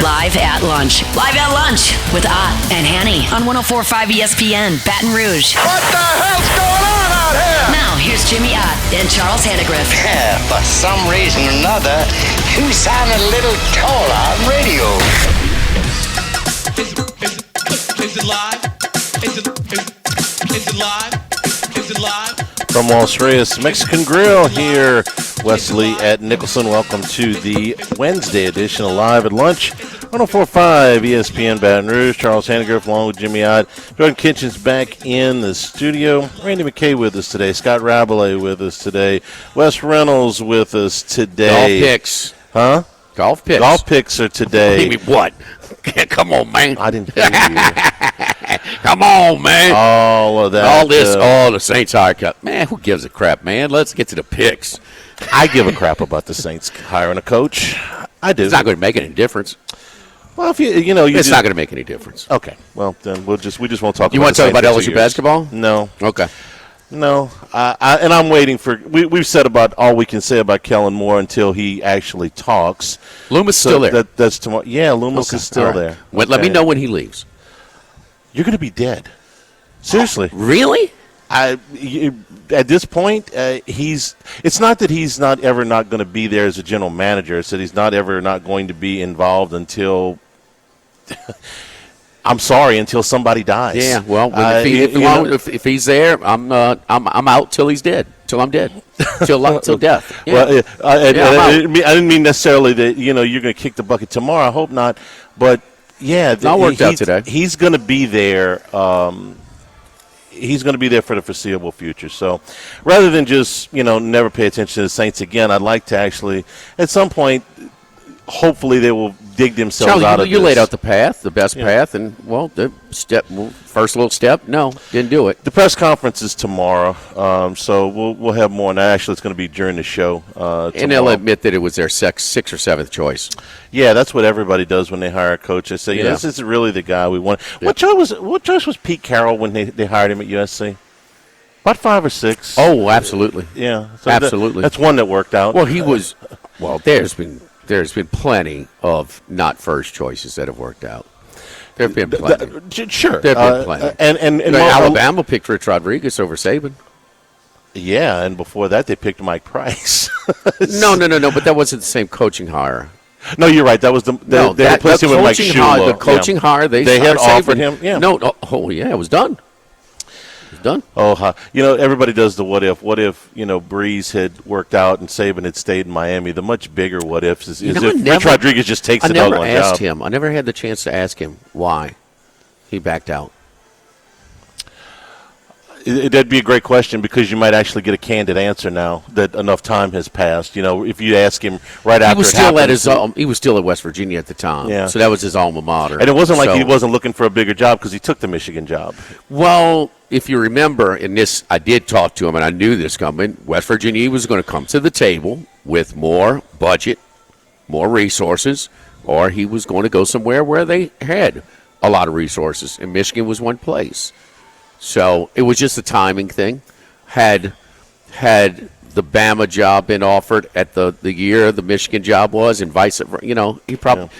Live at Lunch. Live at Lunch with Ott and Hanny on 104.5 ESPN, Baton Rouge. What the hell's going on out here? Now, here's Jimmy Ott and Charles Handegriff. For some reason or another, you sound a little taller on radio. Is it live? Is it live? Is it live? From Los Reyes Mexican Grill here, Wesley at Nicholson. Welcome to the Wednesday edition of Live at Lunch. 104.5 ESPN Baton Rouge. Charles Handegriff along with Jimmy Ott. Jordan Kitchen's back in the studio. Randy McKay with us today. Scott Rabelais with us today. Wes Reynolds with us today. Golf picks. Huh? Golf picks. Golf picks are today. Give me what? Come on, man. I didn't hear you. Come on, man. All of that. All this, the Saints hire cut. Man, who gives a crap, man? Let's get to the picks. I give a crap about the Saints hiring a coach. I do. It's not going to make any difference. Well, if it's not going to make any difference. Okay. Well, then we just won't talk. You about want to talk about LSU basketball? No. Okay. No. And I'm waiting for. We've said about all we can say about Kellen Moore until he actually talks. Loomis still there. That's tomorrow. Yeah, Loomis is still there. Okay. Let me know when he leaves. You're going to be dead. Seriously. Really? At this point, it's not that he's not going to be there as a general manager. It's that he's not going to be involved until I'm sorry, until somebody dies. Yeah, well, if he's there, I'm out till he's dead, till I'm dead, till death. Yeah. Well, I didn't mean necessarily that you're going to kick the bucket tomorrow. I hope not, but yeah, it's not worked out today. He's going to be there. He's going to be there for the foreseeable future. So rather than just, never pay attention to the Saints again, I'd like to actually, at some point, hopefully they will dig themselves out of this. You laid out the path, the best path, and, first little step, no, didn't do it. The press conference is tomorrow, so we'll have more on that. Actually, it's going to be during the show tomorrow. And they'll admit that it was their sixth or seventh choice. Yeah, that's what everybody does when they hire a coach. They say, this isn't really the guy we want. Yeah. What choice was Pete Carroll when they hired him at USC? About 5 or 6. Oh, absolutely. Yeah. So absolutely. That's one that worked out. Well, there's been plenty of not first choices that have worked out. There have been plenty. Sure. There have been plenty. And Alabama picked Rich Rodriguez over Saban. Yeah, and before that they picked Mike Price. No, but that wasn't the same coaching hire. No, you're right. That was they replaced him with Mike Shula. The coaching hire, they had offered Saban. him. Yeah. It was done. Done. Oh, everybody does the what if. What if, Breeze had worked out and Saban had stayed in Miami? The much bigger what ifs is if Rich Rodriguez just takes the doggone job. I never had the chance to ask him why he backed out. That'd be a great question because you might actually get a candid answer now that enough time has passed. If you ask him right after he was still at West Virginia at the time. Yeah. So that was his alma mater. And it wasn't like he wasn't looking for a bigger job because he took the Michigan job. Well, if you remember, I did talk to him, and I knew this coming. West Virginia was going to come to the table with more budget, more resources, or he was going to go somewhere where they had a lot of resources, and Michigan was one place. So it was just a timing thing. Had the Bama job been offered at the year the Michigan job was, and vice versa,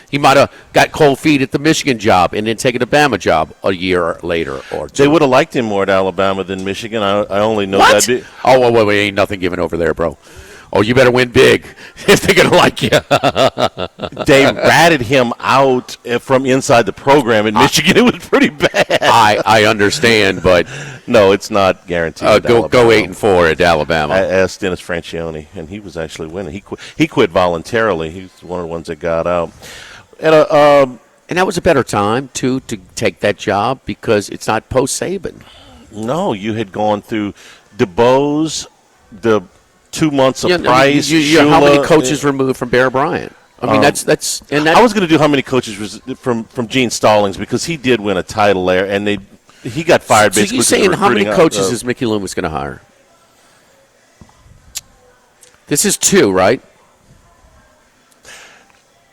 he might have got cold feet at the Michigan job and then taken the Bama job a year later or two. They would have liked him more at Alabama than Michigan. I only know what? that. Oh, wait, ain't nothing given over there, bro. Oh, you better win big if they're going to like you. They ratted him out from inside the program in Michigan. It was pretty bad. I understand, but no, it's not guaranteed. Go 8-4 at Alabama. I asked Dennis Francione, and he was actually winning. He quit voluntarily. He's one of the ones that got out. And that was a better time too to take that job because it's not post Saban. No, you had gone through DeBose, the 2 months of Price. How many coaches removed from Bear Bryant? I mean, I was going to do how many coaches was from Gene Stallings because he did win a title there, and he got fired basically. So you're saying how many coaches is Mickey Loomis going to hire? This is 2, right?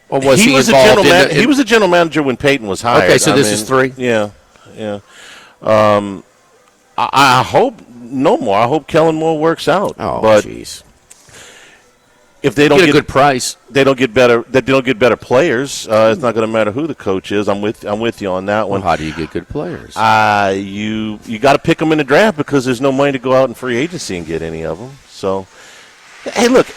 Or was he was involved he was a general manager when Peyton was hired. Okay, so this is 3? Yeah. I hope no more. I hope Kellen Moore works out. Oh, but jeez. if they don't get a good price, they don't get better. They don't get better players. It's not going to matter who the coach is. I'm with you on that one. Well, how do you get good players? You got to pick them in the draft because there's no money to go out in free agency and get any of them. So, hey, look,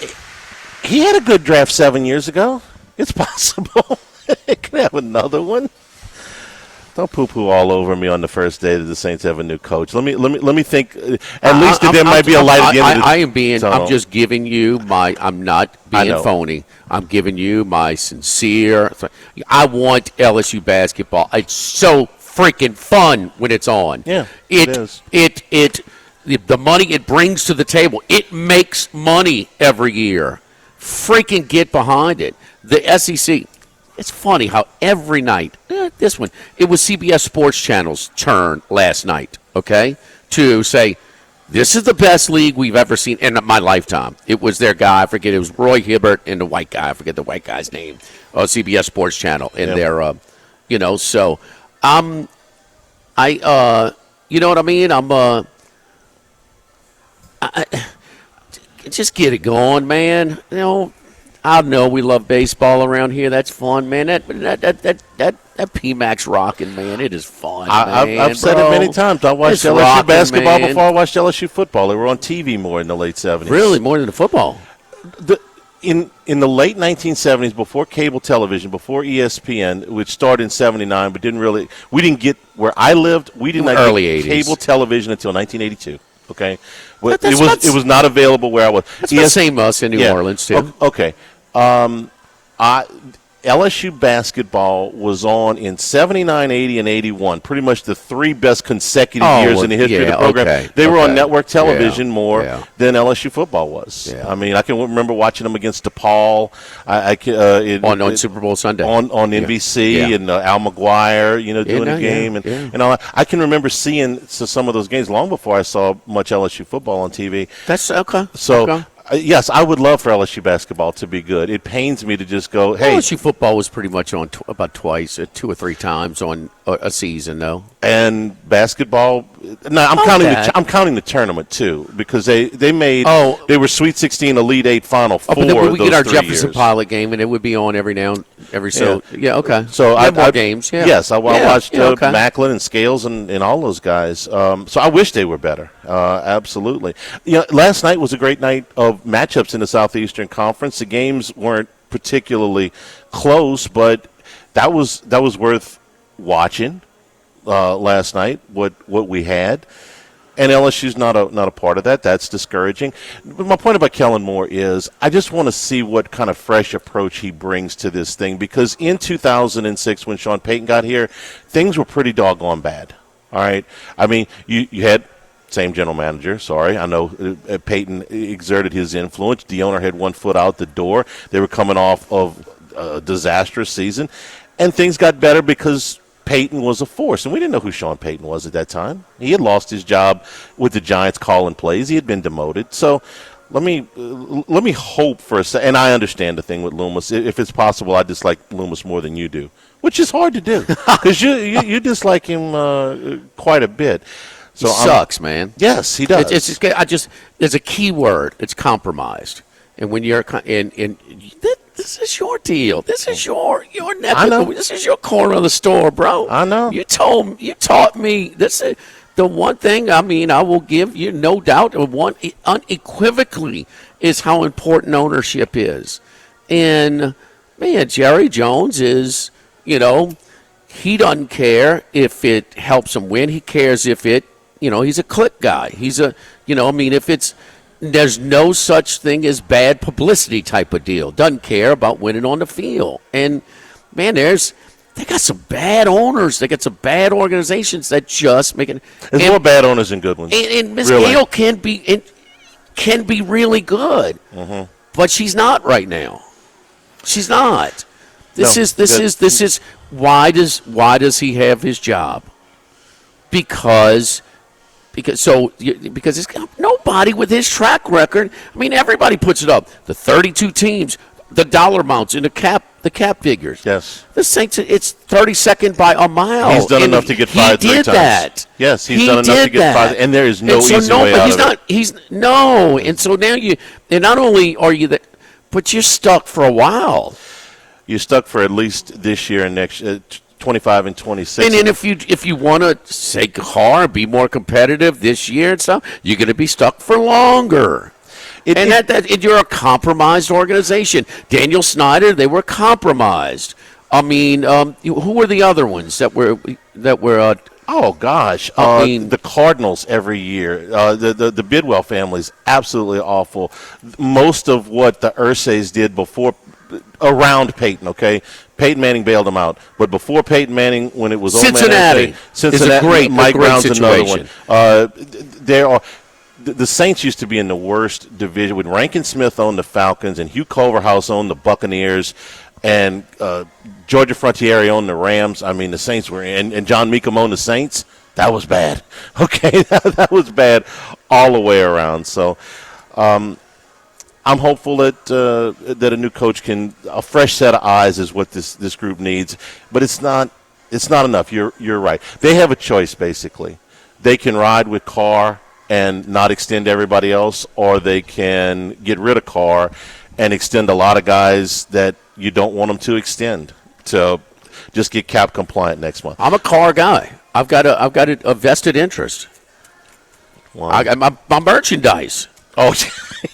he had a good draft 7 years ago. It's possible. He could have another one. Don't poo-poo all over me on the first day that the Saints have a new coach. Let me think. At least there might be a light at the end of the tunnel. I'm just giving you my. I'm not being phony. I'm giving you my sincere. I want LSU basketball. It's so freaking fun when it's on. Yeah, it is. The money it brings to the table. It makes money every year. Freaking get behind it. The SEC. It's funny how every night, this one, it was CBS Sports Channel's turn last night, okay, to say, this is the best league we've ever seen in my lifetime. It was their guy, I forget, it was Roy Hibbert and the white guy, I forget the white guy's name, CBS Sports Channel, and their, so, you know what I mean? Just get it going, man, I know we love baseball around here. That's fun, man. That PMAX rocking, man. It is fun. I've said it many times. I watched LSU basketball before I watched LSU football. They were on TV more in the late 70s. Really, more than the football. In the late 1970s, before cable television, before ESPN, which started in '79, but we didn't get where I lived. We didn't get cable television until 1982. Okay, it was not available where I was. It's the same us in New Orleans too. Okay. LSU basketball was on in 79, 80, and 81, pretty much the three best consecutive years in the history of the program. They were on network television more than LSU football was. Yeah. I mean, I can remember watching them against DePaul. On Super Bowl Sunday. On NBC and Al McGuire, doing a game. And all that. I can remember seeing some of those games long before I saw much LSU football on TV. That's okay. So. Yes, I would love for LSU basketball to be good. It pains me to just go, hey. LSU football was pretty much on about twice, 2 or 3 times on a season, though. And basketball, no, I'm counting the tournament too because they were Sweet 16, Elite 8, Final 4. But then we get our Jefferson years. Pilot game, and it would be on so. Yeah, okay. So more games. Yeah. Yes, I watched Macklin and Scales and all those guys. So I wish they were better. Absolutely. Last night was a great night of matchups in the Southeastern Conference. The games weren't particularly close, but that was worth watching last night. What we had, and LSU's not a part of that. That's discouraging. But my point about Kellen Moore is I just want to see what kind of fresh approach he brings to this thing because in 2006 when Sean Payton got here, things were pretty doggone bad. All right, I mean you had. Same general manager, sorry. I know Peyton exerted his influence. The owner had one foot out the door. They were coming off of a disastrous season. And things got better because Peyton was a force. And we didn't know who Sean Payton was at that time. He had lost his job with the Giants calling plays. He had been demoted. So let me hope for a second. And I understand the thing with Loomis. If it's possible, I dislike Loomis more than you do, which is hard to do because you dislike him quite a bit. So he sucks, man. Yes, he does. There's a key word. It's compromised. And when you're this is your deal. This is your neck. I know. This is your corner of the store, bro. I know. You taught me. This is the one thing. I mean, I will give you no doubt. One unequivocally is how important ownership is. And man, Jerry Jones is, he doesn't care if it helps him win. He cares if it. He's a click guy. He's there's no such thing as bad publicity type of deal. Doesn't care about winning on the field. And, man, they got some bad owners. They got some bad organizations that just make it. There's more bad owners than good ones. And Ms. Gale can be really good. Mm-hmm. But she's not right now. She's not. This is why does he have his job? Because it's nobody with his track record. I mean, everybody puts it up. The 32 teams, the dollar amounts, and the cap figures. Yes. The Saints, it's 32nd by a mile. He's done enough to get fired 3 times. He did that. Yes, he's done enough to get fired, and there is no easy way out of it. And so now not only are you that, But you're stuck for a while. You're stuck for at least this year and next 25 and 26. And then if you want to say car, be more competitive this year and stuff, you're going to be stuck for longer. And you're a compromised organization. Daniel Snyder, they were compromised. I mean, who were the other ones that were? Oh gosh, I mean the Cardinals every year. The Bidwell family's absolutely awful. Most of what the Ursays did before, around Peyton. Okay, Peyton Manning bailed them out, but before Peyton Manning, when it was Cincinnati, Cincinnati, Mike Brown's situation. Another one. There are. The Saints used to be in the worst division when Rankin Smith owned the Falcons and Hugh Culverhouse owned the Buccaneers and Georgia Frontiere owned the Rams. I mean, the Saints were in, and John Meekum owned the Saints. That was bad. Okay, that was bad all the way around. So I'm hopeful that a new coach a fresh set of eyes is what this group needs. But it's not enough. You're right. They have a choice, basically. They can ride with Carr and not extend everybody else, or they can get rid of Carr and extend a lot of guys that you don't want them to extend to just get cap compliant next month. I'm a Carr guy. I've got a vested interest. Wow. I got my merchandise. Oh,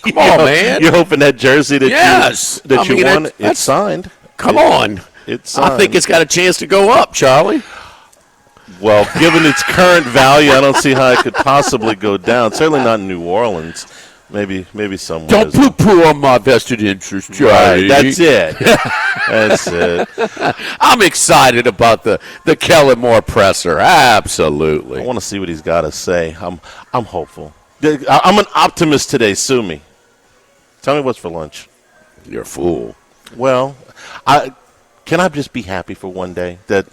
come on, man! You're hoping that jersey that you won, it's signed. Come on, it's signed. I think it's got a chance to go up, Charlie. Well, given its current value, I don't see how it could possibly go down. Certainly not in New Orleans. Maybe somewhere. Don't poo-poo on my vested interest, Charlie. Right, that's it. That's it. I'm excited about the Kellen Moore presser. Absolutely. I want to see what he's got to say. I'm hopeful. I'm an optimist today. Sue me. Tell me what's for lunch. You're a fool. Well, can I just be happy for one day that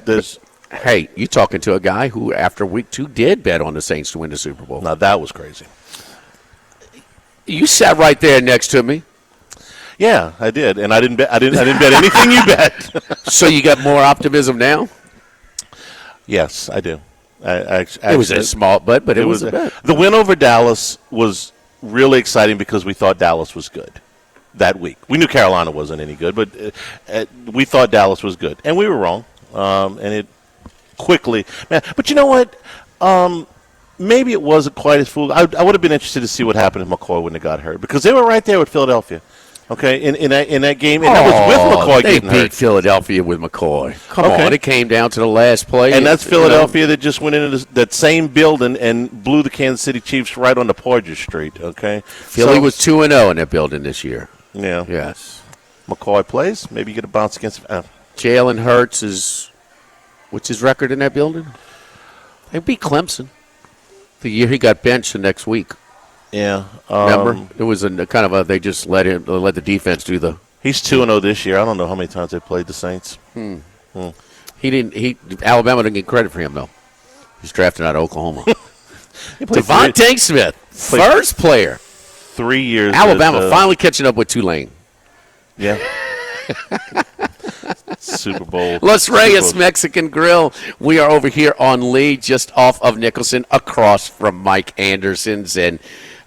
there's. Hey, you talking to a guy who, after week 2, did bet on the Saints to win the Super Bowl. Now, that was crazy. You sat right there next to me. Yeah, I did, and I didn't bet anything you bet. So you got more optimism now? Yes, I do. It was a small bet, but it was a bet. The win over Dallas was really exciting because we thought Dallas was good that week. We knew Carolina wasn't any good, but we thought Dallas was good, and we were wrong. And it quickly, man. But you know what? Maybe it wasn't quite as foolish. I would have been interested to see what happened if McCoy wouldn't have got hurt because they were right there with Philadelphia. Okay, in that game, and that was with McCoy getting hurt. They beat Philadelphia with McCoy. Come on, it came down to the last play. And that's Philadelphia that just went into that same building and blew the Kansas City Chiefs right on the Porter Street. Okay, Philly was 2-0 in that building this year. Yeah. Yes. McCoy plays. Maybe you get a bounce against. Jalen Hurts what's his record in that building? They beat Clemson the year he got benched the next week. Yeah, remember it was a kind of they just let the defense do the. He's 2-0 this year. I don't know how many times they played the Saints. Alabama didn't get credit for him though. He's drafted out of Oklahoma. Devontae Smith, first player. 3 years. Alabama finally catching up with Tulane. Yeah. Super Bowl. Los Reyes Mexican Grill. We are over here on Lee, just off of Nicholson, across from Mike Anderson's. And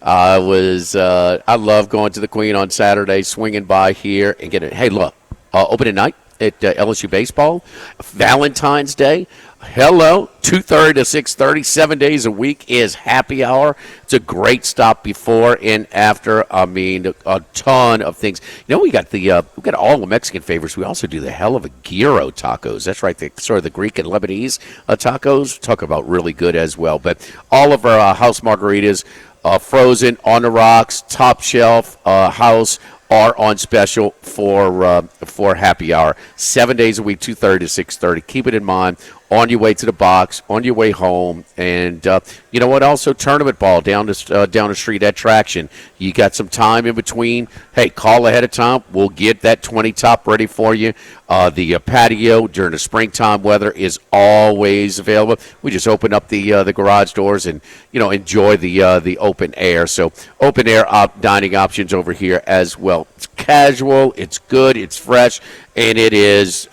I love going to the Queen on Saturday, swinging by here and getting. Hey, look, opening night at LSU baseball, Valentine's Day. Hello, 2:30 to 6:30, 7 days a week is happy hour. It's a great stop before and after. I mean, a ton of things. You know, we got all the Mexican favorites. We also do the hell of a gyro tacos. That's right, sort of the Greek and Lebanese tacos. Talk about really good as well. But all of our house margaritas, frozen, on the rocks, top shelf, house, are on special for happy hour. 7 days a week, 2:30 to 6:30. Keep it in mind. On your way to the box, on your way home, and you know what? Also, tournament ball down the street at Traction. You got some time in between. Hey, call ahead of time. We'll get that 20 top ready for you. The patio during the springtime weather is always available. We just open up the garage doors and enjoy the open air. So open air dining options over here as well. It's casual. It's good. It's fresh. And it is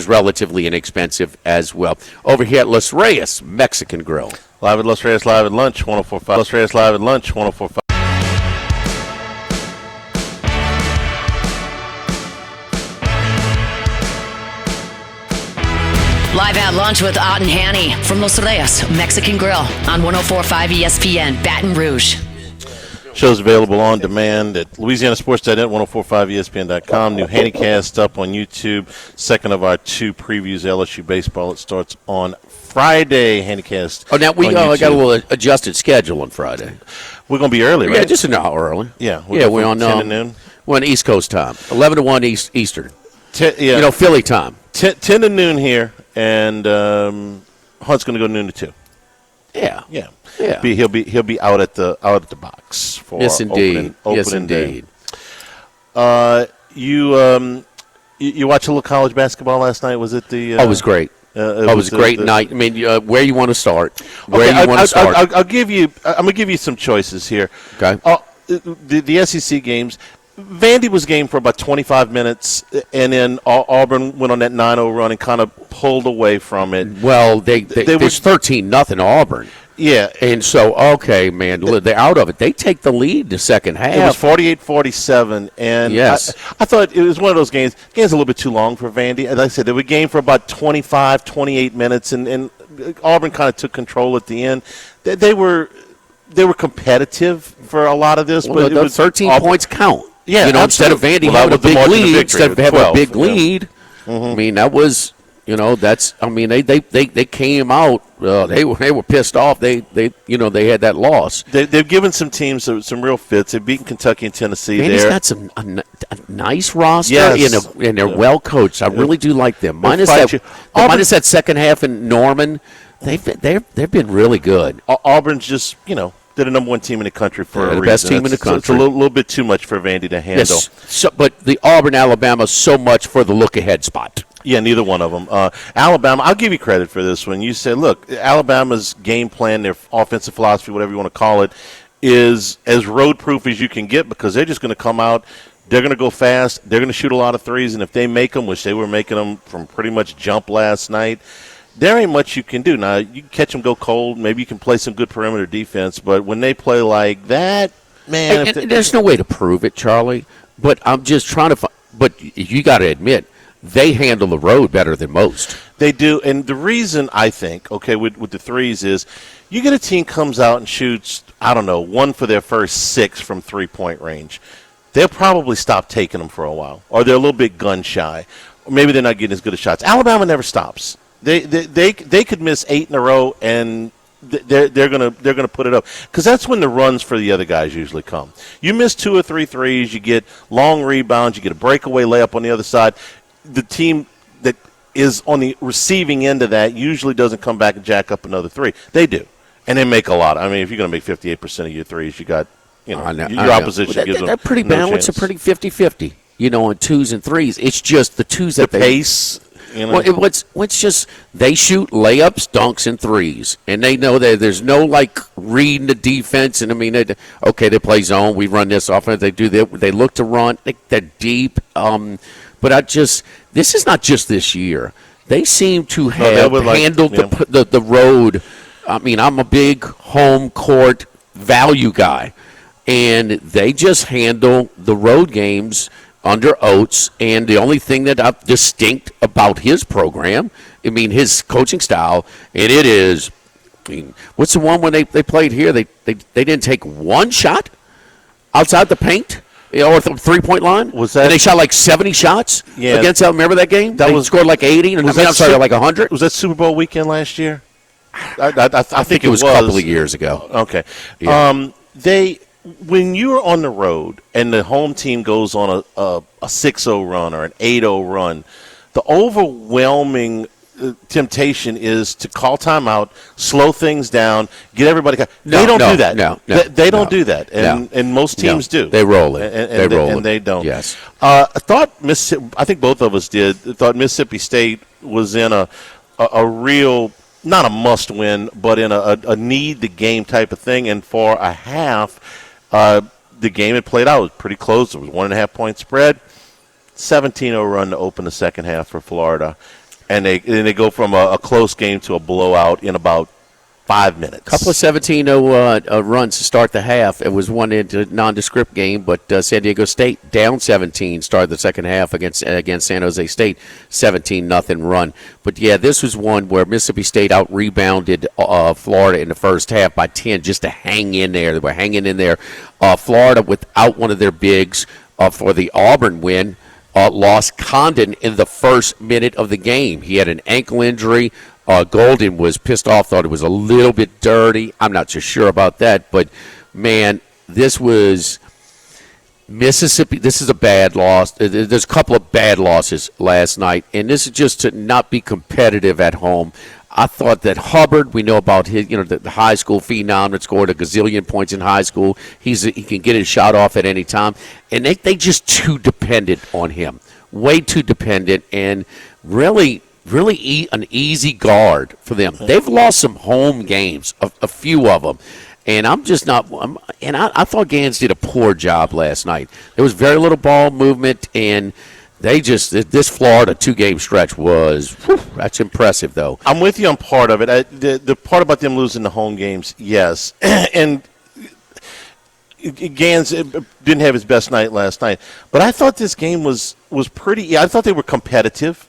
relatively inexpensive as well. Over here at Los Reyes Mexican Grill. Live at Los Reyes, live at lunch, 104.5. Los Reyes, live at lunch, 104.5. Live at lunch with Ott and Hanny from Los Reyes Mexican Grill on 104.5 ESPN, Baton Rouge. Show's available on demand at LouisianaSports.net, 1045ESPN.com. New Handycast up on YouTube. Second of our two previews, LSU baseball. It starts on Friday. Handycast. Oh, now we got a little adjusted schedule on Friday. We're going to be early, right? Yeah, just an hour early. Yeah, we're on 10 to noon. We're on East Coast time, 11 to 1 Eastern. Yeah. Philly time. 10 to noon here, and Hunt's going to go noon to 2. Yeah. He'll be out at the box for opening day. You watched a little college basketball last night? Was it the? It was great. It was a great night. I mean, where you want to start? I'm gonna give you some choices here. Okay. The SEC games. Vandy was game for about 25 minutes, and then Auburn went on that 9-0 run and kind of pulled away from it. Well, there's 13-0 Auburn. Yeah. And so, okay, man, they're out of it. They take the lead the second half. It was 48-47, and yes. I thought it was one of those games. Game's a little bit too long for Vandy. As I said, they were game for about 25, 28 minutes, and Auburn kind of took control at the end. They were competitive for a lot of this. Well, but 13 points count. Yeah, instead of Vandy having a big lead, instead of having a big lead, I mean, that was, they came out. They were pissed off. They had that loss. They've given some teams some real fits. They've beaten Kentucky and Tennessee. Vandy's there. got a nice roster, yes. and they're well coached. I really do like them. Minus that second half in Norman, they've been really good. Auburn's just they're the number one team in the country for a reason. The best team in the country. It's a little bit too much for Vandy to handle. Yes. So, but the Auburn, Alabama, so much for the look-ahead spot. Yeah, neither one of them. Alabama, I'll give you credit for this one. You said, look, Alabama's game plan, their offensive philosophy, whatever you want to call it, is as road-proof as you can get because they're just going to come out. They're going to go fast. They're going to shoot a lot of threes, and if they make them, which they were making them from pretty much jump last night, there ain't much you can do. Now, you can catch them go cold. Maybe you can play some good perimeter defense. But when they play like that, man. And there's no way to prove it, Charlie. But I'm just trying to find. But you got to admit, they handle the road better than most. They do. And the reason I think, with the threes is you get a team comes out and shoots, I don't know, 1 for their first 6 from three-point range. They'll probably stop taking them for a while. Or they're a little bit gun shy. Or maybe they're not getting as good as shots. Alabama never stops. They could miss 8 in a row, and they're gonna put it up because that's when the runs for the other guys usually come. You miss 2 or 3 threes, you get long rebounds, you get a breakaway layup on the other side. The team that is on the receiving end of that usually doesn't come back and jack up another 3. They do, and they make a lot. I mean, if you're gonna make 58% of your threes, you got your opposition gives them they're pretty balanced, chance. A pretty 50-50. On 2s and 3s. It's just the 2s that the pace. Well, what's just they shoot layups, dunks, and 3s, and they know that there's no reading the defense. And I mean, they play zone. We run this offense. They do that. They look to run. They're deep. But this is not just this year. They seem to have handled the road. I mean, I'm a big home court value guy, and they just handle the road games under Oates, and the only thing that I've distinct about his program, I mean, his coaching style, and it is, what's the one when they played here? They didn't take one shot outside the paint or the three-point line? Was that? And they shot 70 shots against them. Remember that game? They scored 80, and 100. Was that Super Bowl weekend last year? I think it was a couple of years ago. Okay. Yeah. When you're on the road and the home team goes on a 6-0 run or an 8-0 run, the overwhelming temptation is to call timeout, slow things down, get everybody. They don't do that. They don't do that, and most teams do. They roll it. And they don't. Yes. I thought Mississippi. I think both of us did. Thought Mississippi State was in a real. Not a must-win, but in a need-the-game type of thing. And for a half, the game had played out. It was pretty close. It was 1.5-point spread. 17-0 run to open the second half for Florida. And they go from a close game to a blowout in about 5 minutes. Couple of 17-0 runs to start the half. It was one into nondescript game, but San Diego State down 17 started the second half against San Jose State, 17-0 run. But yeah, this was one where Mississippi State out-rebounded Florida in the first half by 10 just to hang in there. They were hanging in there. Florida, without one of their bigs for the Auburn win, lost Condon in the first minute of the game. He had an ankle injury. Golden was pissed off, thought it was a little bit dirty. I'm not so sure about that, but, man, this was Mississippi. This is a bad loss. There's a couple of bad losses last night, and this is just to not be competitive at home. I thought that Hubbard, we know about his, the high school phenom that scored a gazillion points in high school. He can get his shot off at any time, and they just too dependent on him, way too dependent, and really an easy guard for them. They've lost some home games, a few of them, and I'm just not. And I thought Gans did a poor job last night. There was very little ball movement, and this Florida 2-game stretch was that's impressive though. I'm with you on part of it. The part about them losing the home games, yes, and Gans didn't have his best night last night, but I thought this game was pretty. Yeah, I thought they were competitive.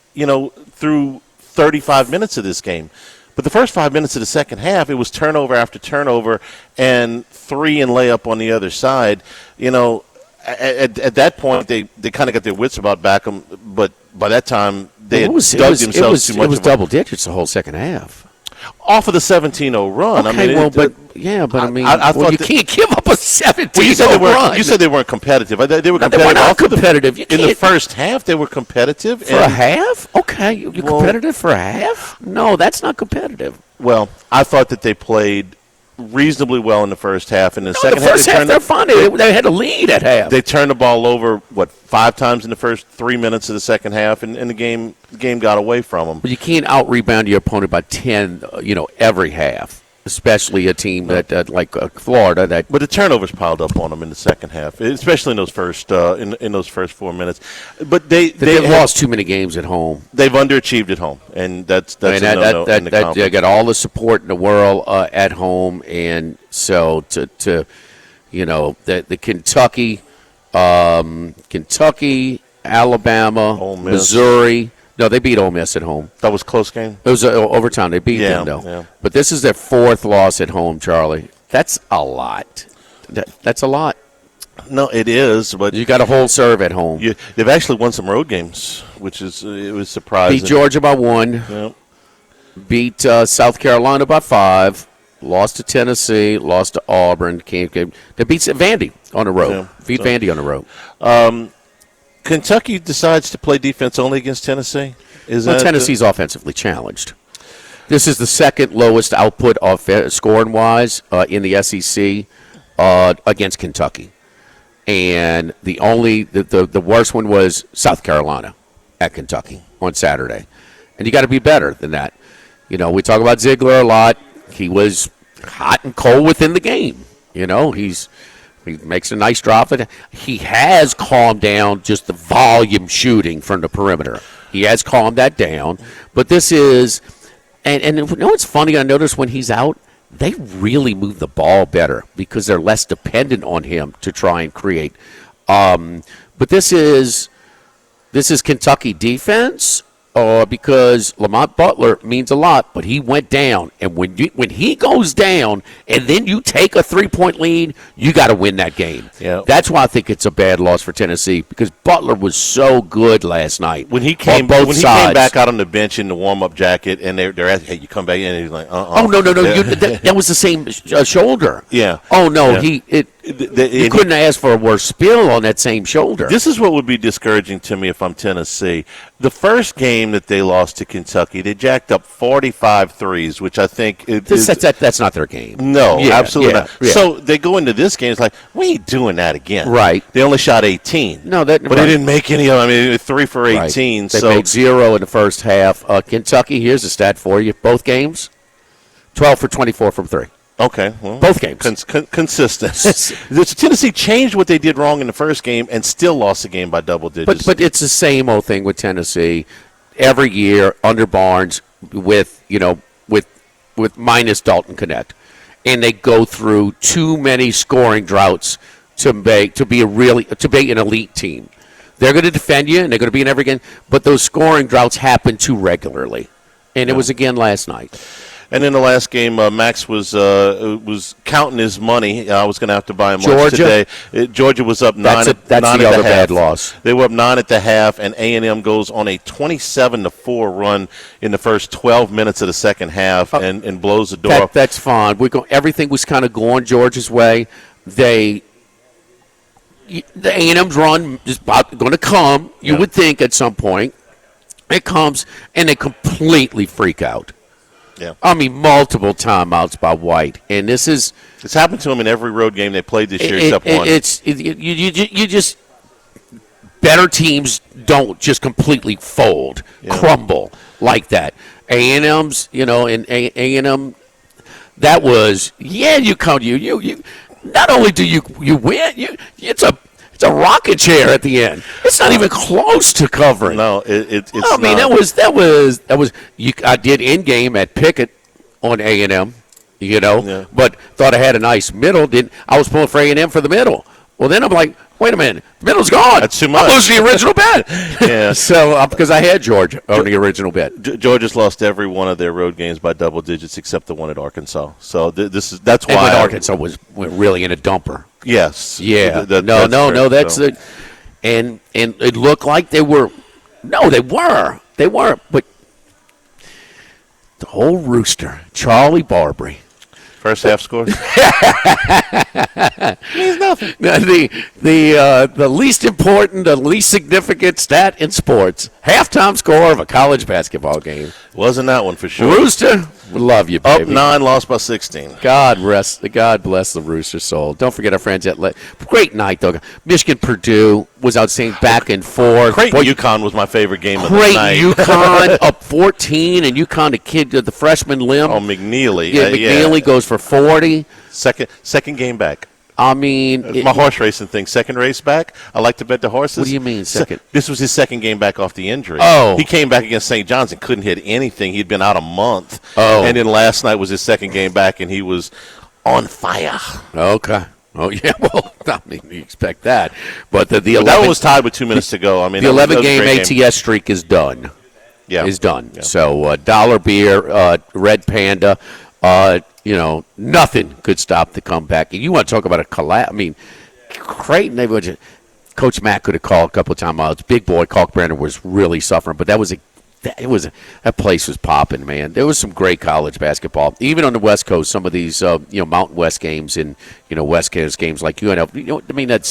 Through 35 minutes of this game. But the first 5 minutes of the second half, it was turnover after turnover and 3 and layup on the other side. At that point, they kind of got their wits about back them, but by that time, they had dug themselves too much. It was double digits the whole second half. Off of the 17-0 run. Okay, I thought you can't give up a 17-0 run. You said they weren't competitive. They were competitive. They were not competitive. In the first half, they were competitive. For a half? Okay, you're competitive for a half? No, that's not competitive. Well, I thought that they played reasonably well in the first half. In the second half, they're fine. They had a lead at half. They turned the ball over, 5 times in the first 3 minutes of the second half, and the game got away from them. But you can't out-rebound your opponent by 10, every half, especially a team that like Florida. But the turnovers piled up on them in the second half, especially in those first in those first 4 minutes. But they've lost too many games at home. They've underachieved at home, and that's a no-no in the conference. They got all the support in the world at home, and so the Kentucky, Alabama, Missouri. No, they beat Ole Miss at home. That was a close game? It was overtime. They beat them, though. Yeah. But this is their 4th loss at home, Charlie. That's a lot. That's a lot. No, it is. But you got a whole serve at home. They've actually won some road games, which it was surprising. Beat Georgia by 1. Yep. Beat South Carolina by 5. Lost to Tennessee. Lost to Auburn. They beat Vandy on the road. Beat Vandy on the road. Kentucky decides to play defense only against Tennessee? Tennessee's offensively challenged. This is the second lowest output scoring-wise in the SEC against Kentucky. And the worst one was South Carolina at Kentucky on Saturday. And you got to be better than that. We talk about Ziegler a lot. He was hot and cold within the game. He makes a nice drop. He has calmed down just the volume shooting from the perimeter. He has calmed that down. But this is – and what's funny, I noticed when he's out, they really move the ball better because they're less dependent on him to try and create. But this is Kentucky defense because Lamont Butler means a lot, but he went down. And when he goes down and then you take a 3-point lead, you got to win that game. Yeah. That's why I think it's a bad loss for Tennessee because Butler was so good last night. When he came back out on the bench in the warm-up jacket and they're asking, hey, you come back in, and he's like, Oh, no. That was the same shoulder. Yeah. Oh, no, yeah. You couldn't ask for a worse spill on that same shoulder. This is what would be discouraging to me if I'm Tennessee. The first game that they lost to Kentucky, they jacked up 45 threes, which I think that's not their game. No, absolutely not. Yeah. So they go into this game, it's like, we ain't doing that again. Right. They only shot 18. But they didn't make any of them. I mean, 3 for 18. Right. They made 0 in the first half. Kentucky, here's a stat for you. Both games, 12 for 24 from 3. Okay. Well, both games. Consistent. Tennessee changed what they did wrong in the first game and still lost the game by double digits. But it's the same old thing with Tennessee every year under Barnes with with minus Dalton Connect, and they go through too many scoring droughts to be an elite team. They're going to defend you, and they're going to be in every game, but those scoring droughts happen too regularly, and it was again last night. And in the last game, Max was counting his money. I was going to have to buy him lunch today. Georgia was up 9 That's the other bad loss. They were up 9 at the half, and A&M goes on a 27-4 run in the first 12 minutes of the second half and blows the door off. That's fine. Everything was kind of going Georgia's way. The A&M's run is going to come. You would think at some point. It comes, and they completely freak out. Yeah. I mean, multiple timeouts by White, and it's happened to them in every road game they played this year except one. You just better teams don't just completely fold, crumble like that. A&M's, and A&M, that was you come you. Not only do you win, it's a rocket chair at the end. It's not even close to covering. No, it's I mean, not. that was. I did in game at Pickett on A&M, but thought I had a nice middle. I was pulling for A&M for the middle. Well, then I'm like, wait a minute, the middle's gone. That's too much. I'm losing the original bet. Yeah. So because I had Georgia on the original bet. Georgia's lost every one of their road games by double digits except the one at Arkansas. So that's And why when Arkansas went really in a dumper. Yes. Yeah. That's it. And it looked like they were. No, they were. They weren't. But the whole rooster, Charlie Barbary. First half score. Means nothing. The least important, the least significant stat in sports: halftime score of a college basketball game. Wasn't that one for sure? Rooster, we love you, baby. Up 9, lost by 16. God bless the Rooster soul. Don't forget our friends at great night though. Michigan Purdue was outstanding back and forth. Creighton UConn was my favorite game of the night. UConn up 14, and UConn the freshman limb. Oh, McNeely. Yeah, McNeely goes for 40. Second game back. I mean, my horse racing thing. Second race back. I like to bet the horses. What do you mean second? This was his second game back off the injury. Oh, he came back against St. John's and couldn't hit anything. He'd been out a month. Oh, and then last night was his second game back, and he was on fire. Okay. Oh yeah. Well, I mean, you expect that, but the 11, that one was tied with 2 minutes to go. I mean, the 11-game ATS streak is done. Yeah, is done. Yeah. So Dollar Beer, Red Panda. Nothing could stop the comeback. And you want to talk about a collapse? I mean, Creighton. Coach Mack could have called a couple of timeouts. Big boy Kalkbrenner was really suffering, but that place was popping, man. There was some great college basketball, even on the West Coast. Some of these, Mountain West games and West Coast games like UNL. That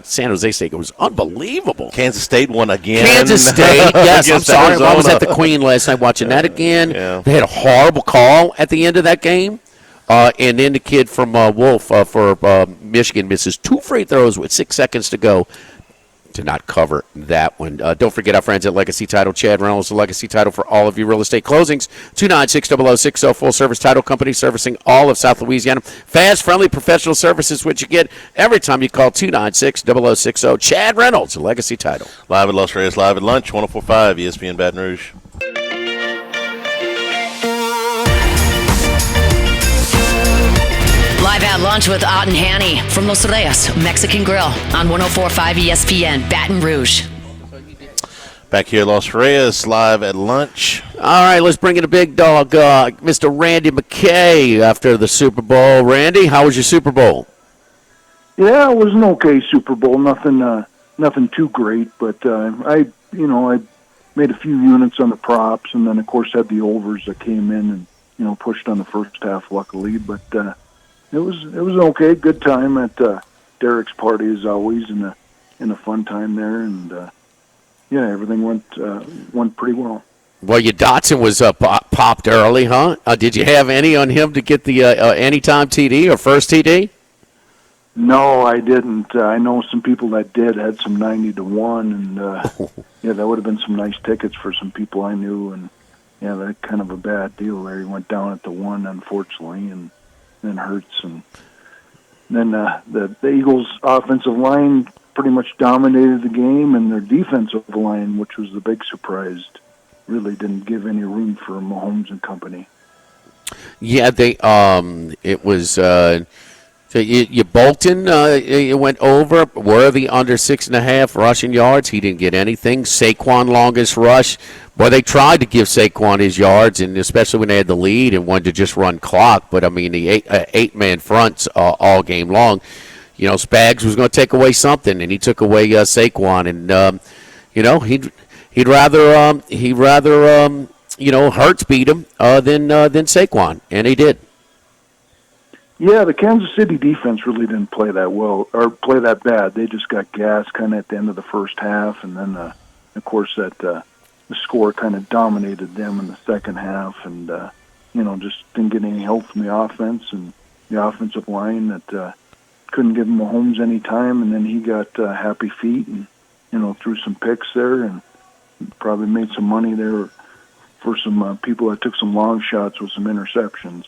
San Jose State was unbelievable. Kansas State won again. Kansas State, yes. I'm sorry, Arizona. I was at the Queen last night watching that again. Yeah. They had a horrible call at the end of that game. And then the kid from Wolf for Michigan misses 2 free throws with 6 seconds to go to not cover that one. Don't forget our friends at Legacy Title. Chad Reynolds, the Legacy Title for all of your real estate closings. 296-0060, full-service title company servicing all of South Louisiana. Fast, friendly, professional services, which you get every time you call 296-0060. Chad Reynolds, the Legacy Title. Live at Los Reyes, live at lunch, 104.5 ESPN Baton Rouge. Live at lunch with Ott and Hanny from Los Reyes Mexican Grill on 104.5 ESPN Baton Rouge. Back here, Los Reyes, live at lunch. All right, let's bring in a big dog, Mr. Randy McKay after the Super Bowl. Randy, how was your Super Bowl? Yeah, it was an okay Super Bowl. Nothing too great, but I made a few units on the props, and then of course had the overs that came in and pushed on the first half, luckily. But it was an okay, good time at Derek's party as always, and a fun time there, and everything went pretty well. Well, your Dotson was popped early, huh? Did you have any on him to get the anytime TD or first TD? No, I didn't. I know some people that did had some 90-1, and that would have been some nice tickets for some people I knew. And that kind of a bad deal there. He went down at the 1, unfortunately, and then Hurts, and then the Eagles' offensive line pretty much dominated the game, and their defensive line, which was the big surprise, really didn't give any room for Mahomes and company. Yeah, they it was so you Bolton it went over. Worthy under 6.5 rushing yards. He didn't get anything. Saquon longest rush. Boy, they tried to give Saquon his yards, and especially when they had the lead and wanted to just run clock. But I mean, the eight-man fronts all game long. You know, Spags was going to take away something, and he took away Saquon, and you know he'd rather you know, Hurts beat him than Saquon, and he did. Yeah, the Kansas City defense really didn't play that well or play that bad. They just got gassed kind of at the end of the first half, and then of course that the score kind of dominated them in the second half, and you know, just didn't get any help from the offense and the offensive line that couldn't give Mahomes any time, and then he got happy feet and, you know, threw some picks there and probably made some money there for some people that took some long shots with some interceptions.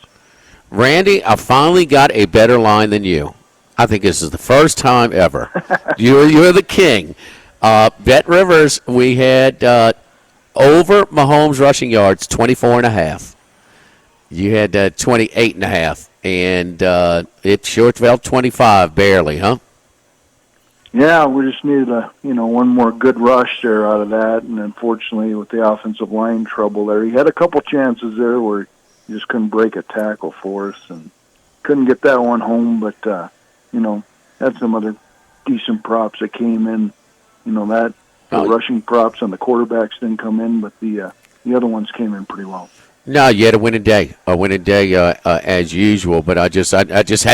Randy, I finally got a better line than you. I think this is the first time ever. You're the king. Bet Rivers, we had over Mahomes rushing yards, 24.5. You had 28.5, and it sure felt 25, barely, huh? Yeah, we just needed one more good rush there out of that, and unfortunately with the offensive line trouble there, he had a couple chances there where he just couldn't break a tackle for us and couldn't get that one home, but you know, had some other decent props that came in. You know, that the rushing props on the quarterbacks didn't come in, but the other ones came in pretty well. No, you had a winning day as usual. But I just had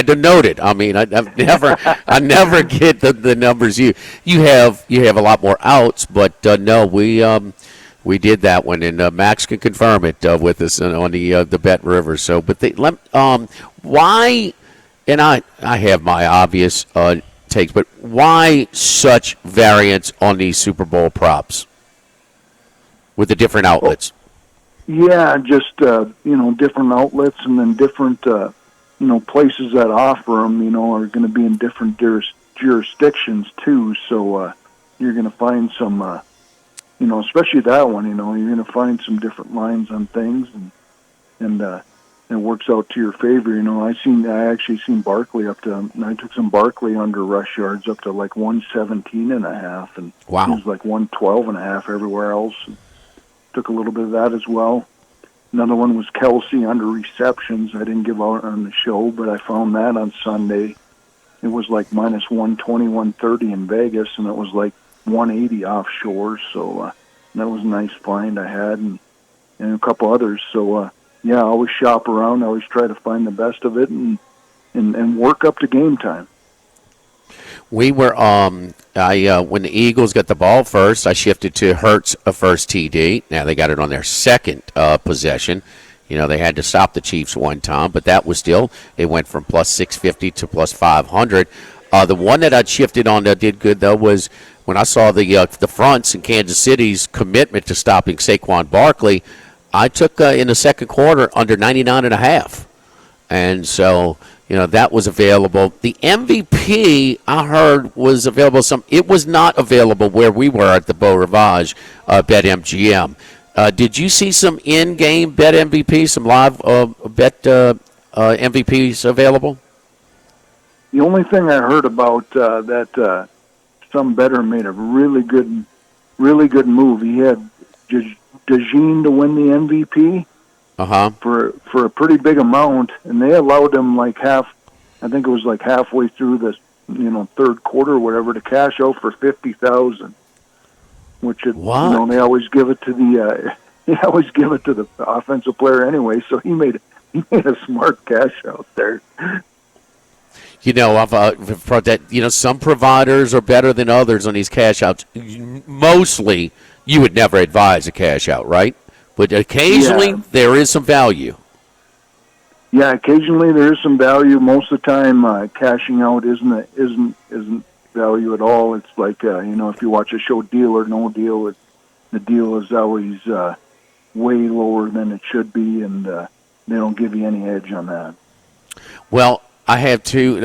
to note it. I mean, I never get the numbers you have. You have a lot more outs, but no, we did that one, and Max can confirm it with us on the Bet River. So, but why? And I have my obvious takes, but why such variance on these Super Bowl props with the different outlets? Yeah, just different outlets, and then different places that offer them. You know, are going to be in different jurisdictions too. So you're going to find some, especially that one. You know, you're going to find some different lines on things, and it works out to your favor. You know, I actually seen Barkley I took some Barkley under rush yards up to like 117.5, and wow, it was like 112.5 everywhere else. Took a little bit of that as well. Another one was Kelsey under receptions. I didn't give out on the show, but I found that on Sunday. It was like minus 120, 130 in Vegas, and it was like 180 offshore. So that was a nice find I had, and a couple others. So, I always shop around. I always try to find the best of it and work up to game time. We were when the Eagles got the ball first, I shifted to Hurts a first TD. Now they got it on their second possession. You know, they had to stop the Chiefs one time, but that was still, it went from plus 650 to plus 500. The one that I shifted on that did good though was when I saw the fronts in Kansas City's commitment to stopping Saquon Barkley. I took in the second quarter under 99.5, and so, you know, that was available. The MVP, I heard, was available. It was not available where we were at the Beau Rivage Bet MGM. Did you see some in-game Bet MVP, some live Bet MVPs available? The only thing I heard about that some bettor made a really good move. He had DeJean to win the MVP. For a pretty big amount, and they allowed him like half. I think it was like halfway through the third quarter or whatever to cash out for $50,000, which they always give it to the offensive player anyway. So he made a smart cash out there. You know, some providers are better than others on these cash outs. Mostly, you would never advise a cash out, right? But occasionally there is some value. Yeah, occasionally there is some value. Most of the time, cashing out isn't value at all. It's like if you watch a show Deal or No Deal, the deal is always way lower than it should be, and they don't give you any edge on that. Well, I have two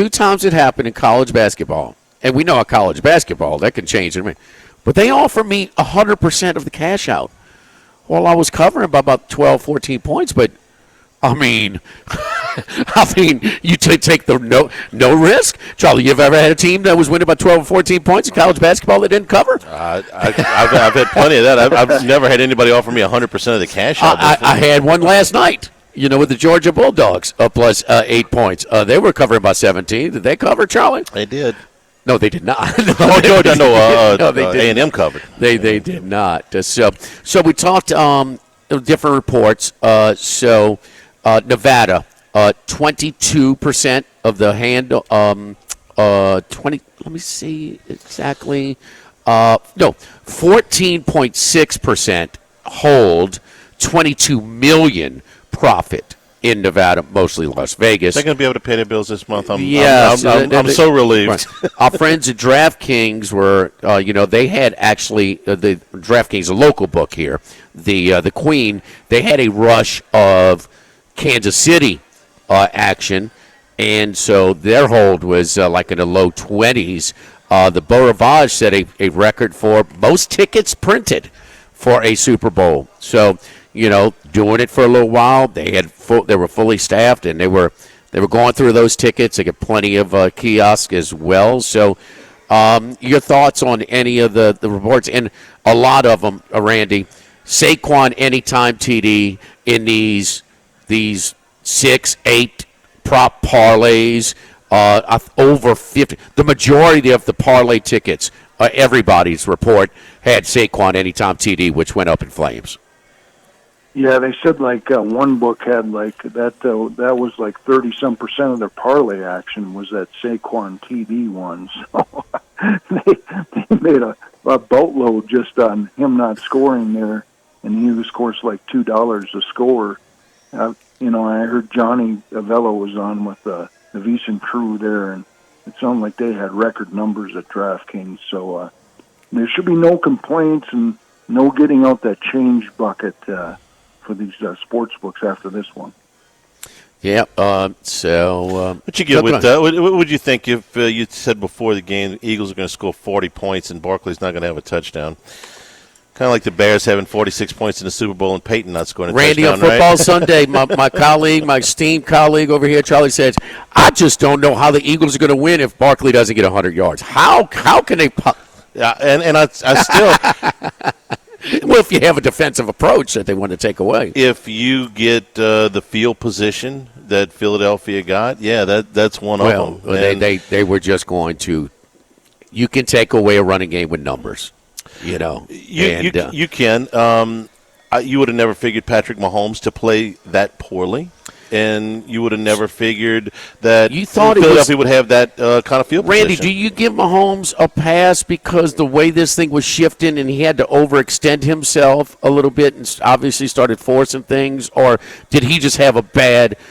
times it happened in college basketball, and we know how college basketball that can change. But they offer me 100% of the cash out. Well, I was covering by about 12, 14 points, but I mean, you take the no risk. Charlie, you ever had a team that was winning by 12 or 14 points in college basketball that didn't cover? I've had plenty of that. I've never had anybody offer me 100% of the cash out. I had one last night. With the Georgia Bulldogs plus 8 points. They were covering by 17. Did they cover, Charlie? They did. No, they did not. A&M covered. They did not. So we talked different reports. Nevada, 22% of the handle. 20. Let me see exactly. 14.6% hold. 22 million profit in Nevada, mostly Las Vegas. They're going to be able to pay their bills this month. I'm so relieved. Right. Our friends at DraftKings were, they had actually the DraftKings, a local book here, the Queen. They had a rush of Kansas City action, and so their hold was like in the low 20s. The Beau Rivage set a record for most tickets printed for a Super Bowl. So, doing it for a little while. They were fully staffed, and they were going through those tickets. They got plenty of kiosks as well. So, your thoughts on any of the reports? And a lot of them, Randy, Saquon anytime TD in these 6-8 prop parlays, over 50. The majority of the parlay tickets, everybody's report had Saquon anytime TD, which went up in flames. Yeah, they said one book had that was like 30-some% of their parlay action was that Saquon TD one. So they made a boatload just on him not scoring there, and he was, of course, like $2 a score. I heard Johnny Avello was on with the VEASAN crew there, and it sounded like they had record numbers at DraftKings. So there should be no complaints and no getting out that change bucket for these sports books after this one. Yeah. What you get with what would you think if you said before the game the Eagles are going to score 40 points and Barkley's not going to have a touchdown? Kind of like the Bears having 46 points in the Super Bowl and Peyton not scoring a touchdown. Randy, on Football Sunday, my colleague, my esteemed colleague over here, Charlie, says, I just don't know how the Eagles are going to win if Barkley doesn't get 100 yards. How can they? Yeah, and I still. Well, if you have a defensive approach that they want to take away. If you get the field position that Philadelphia got, that's one of them. Well, they were just going to. You can take away a running game with numbers. You can. You would have never figured Patrick Mahomes to play that poorly, and you would have never figured that Philadelphia would have that kind of field Randy, position. do you give Mahomes a pass because the way this thing was shifting and he had to overextend himself a little bit and obviously started forcing things, or did he just have a bad –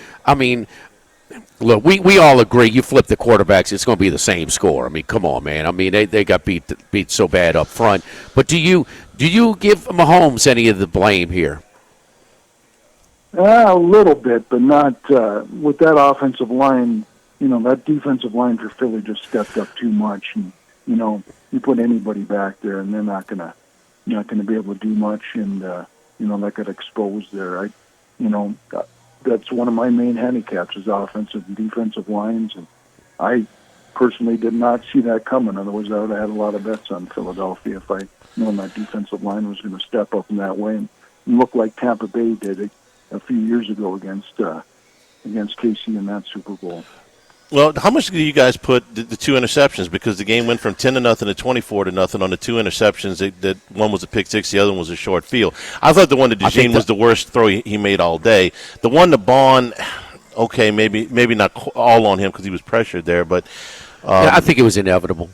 look, we all agree. You flip the quarterbacks, it's going to be the same score. I mean, come on, man. I mean, they got beat so bad up front. But do you give Mahomes any of the blame here? A little bit, but not with that offensive line. That defensive line for Philly just stepped up too much, and you put anybody back there, and they're not gonna be able to do much, and that got exposed there. That's one of my main handicaps is offensive and defensive lines, and I personally did not see that coming. Otherwise, I would have had a lot of bets on Philadelphia if I known that defensive line was going to step up in that way and look like Tampa Bay did a few years ago against KC in that Super Bowl. Well, how much do you guys put the two interceptions? Because the game went from 10-0 to 24-0 on the two interceptions. That one was a pick six, the other one was a short field. I thought the one to DeJean was the worst throw he made all day. The one to Bond, okay, maybe not all on him because he was pressured there, but I think it was inevitable.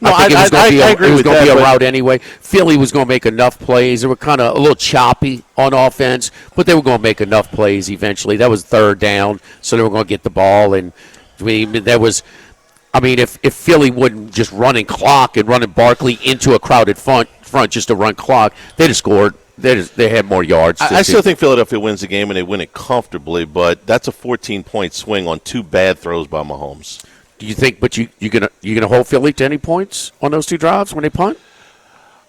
No, I think I agree it was going to be a but route anyway. Philly was going to make enough plays. They were kind of a little choppy on offense, but they were going to make enough plays eventually. That was third down, so they were going to get the ball. And if Philly wouldn't just running clock and running Barkley into a crowded front just to run clock, they'd have scored. They had more yards. I still think Philadelphia wins the game, and they win it comfortably, but that's a 14-point swing on two bad throws by Mahomes. Do you think? But you gonna hold Philly to any points on those two drives when they punt?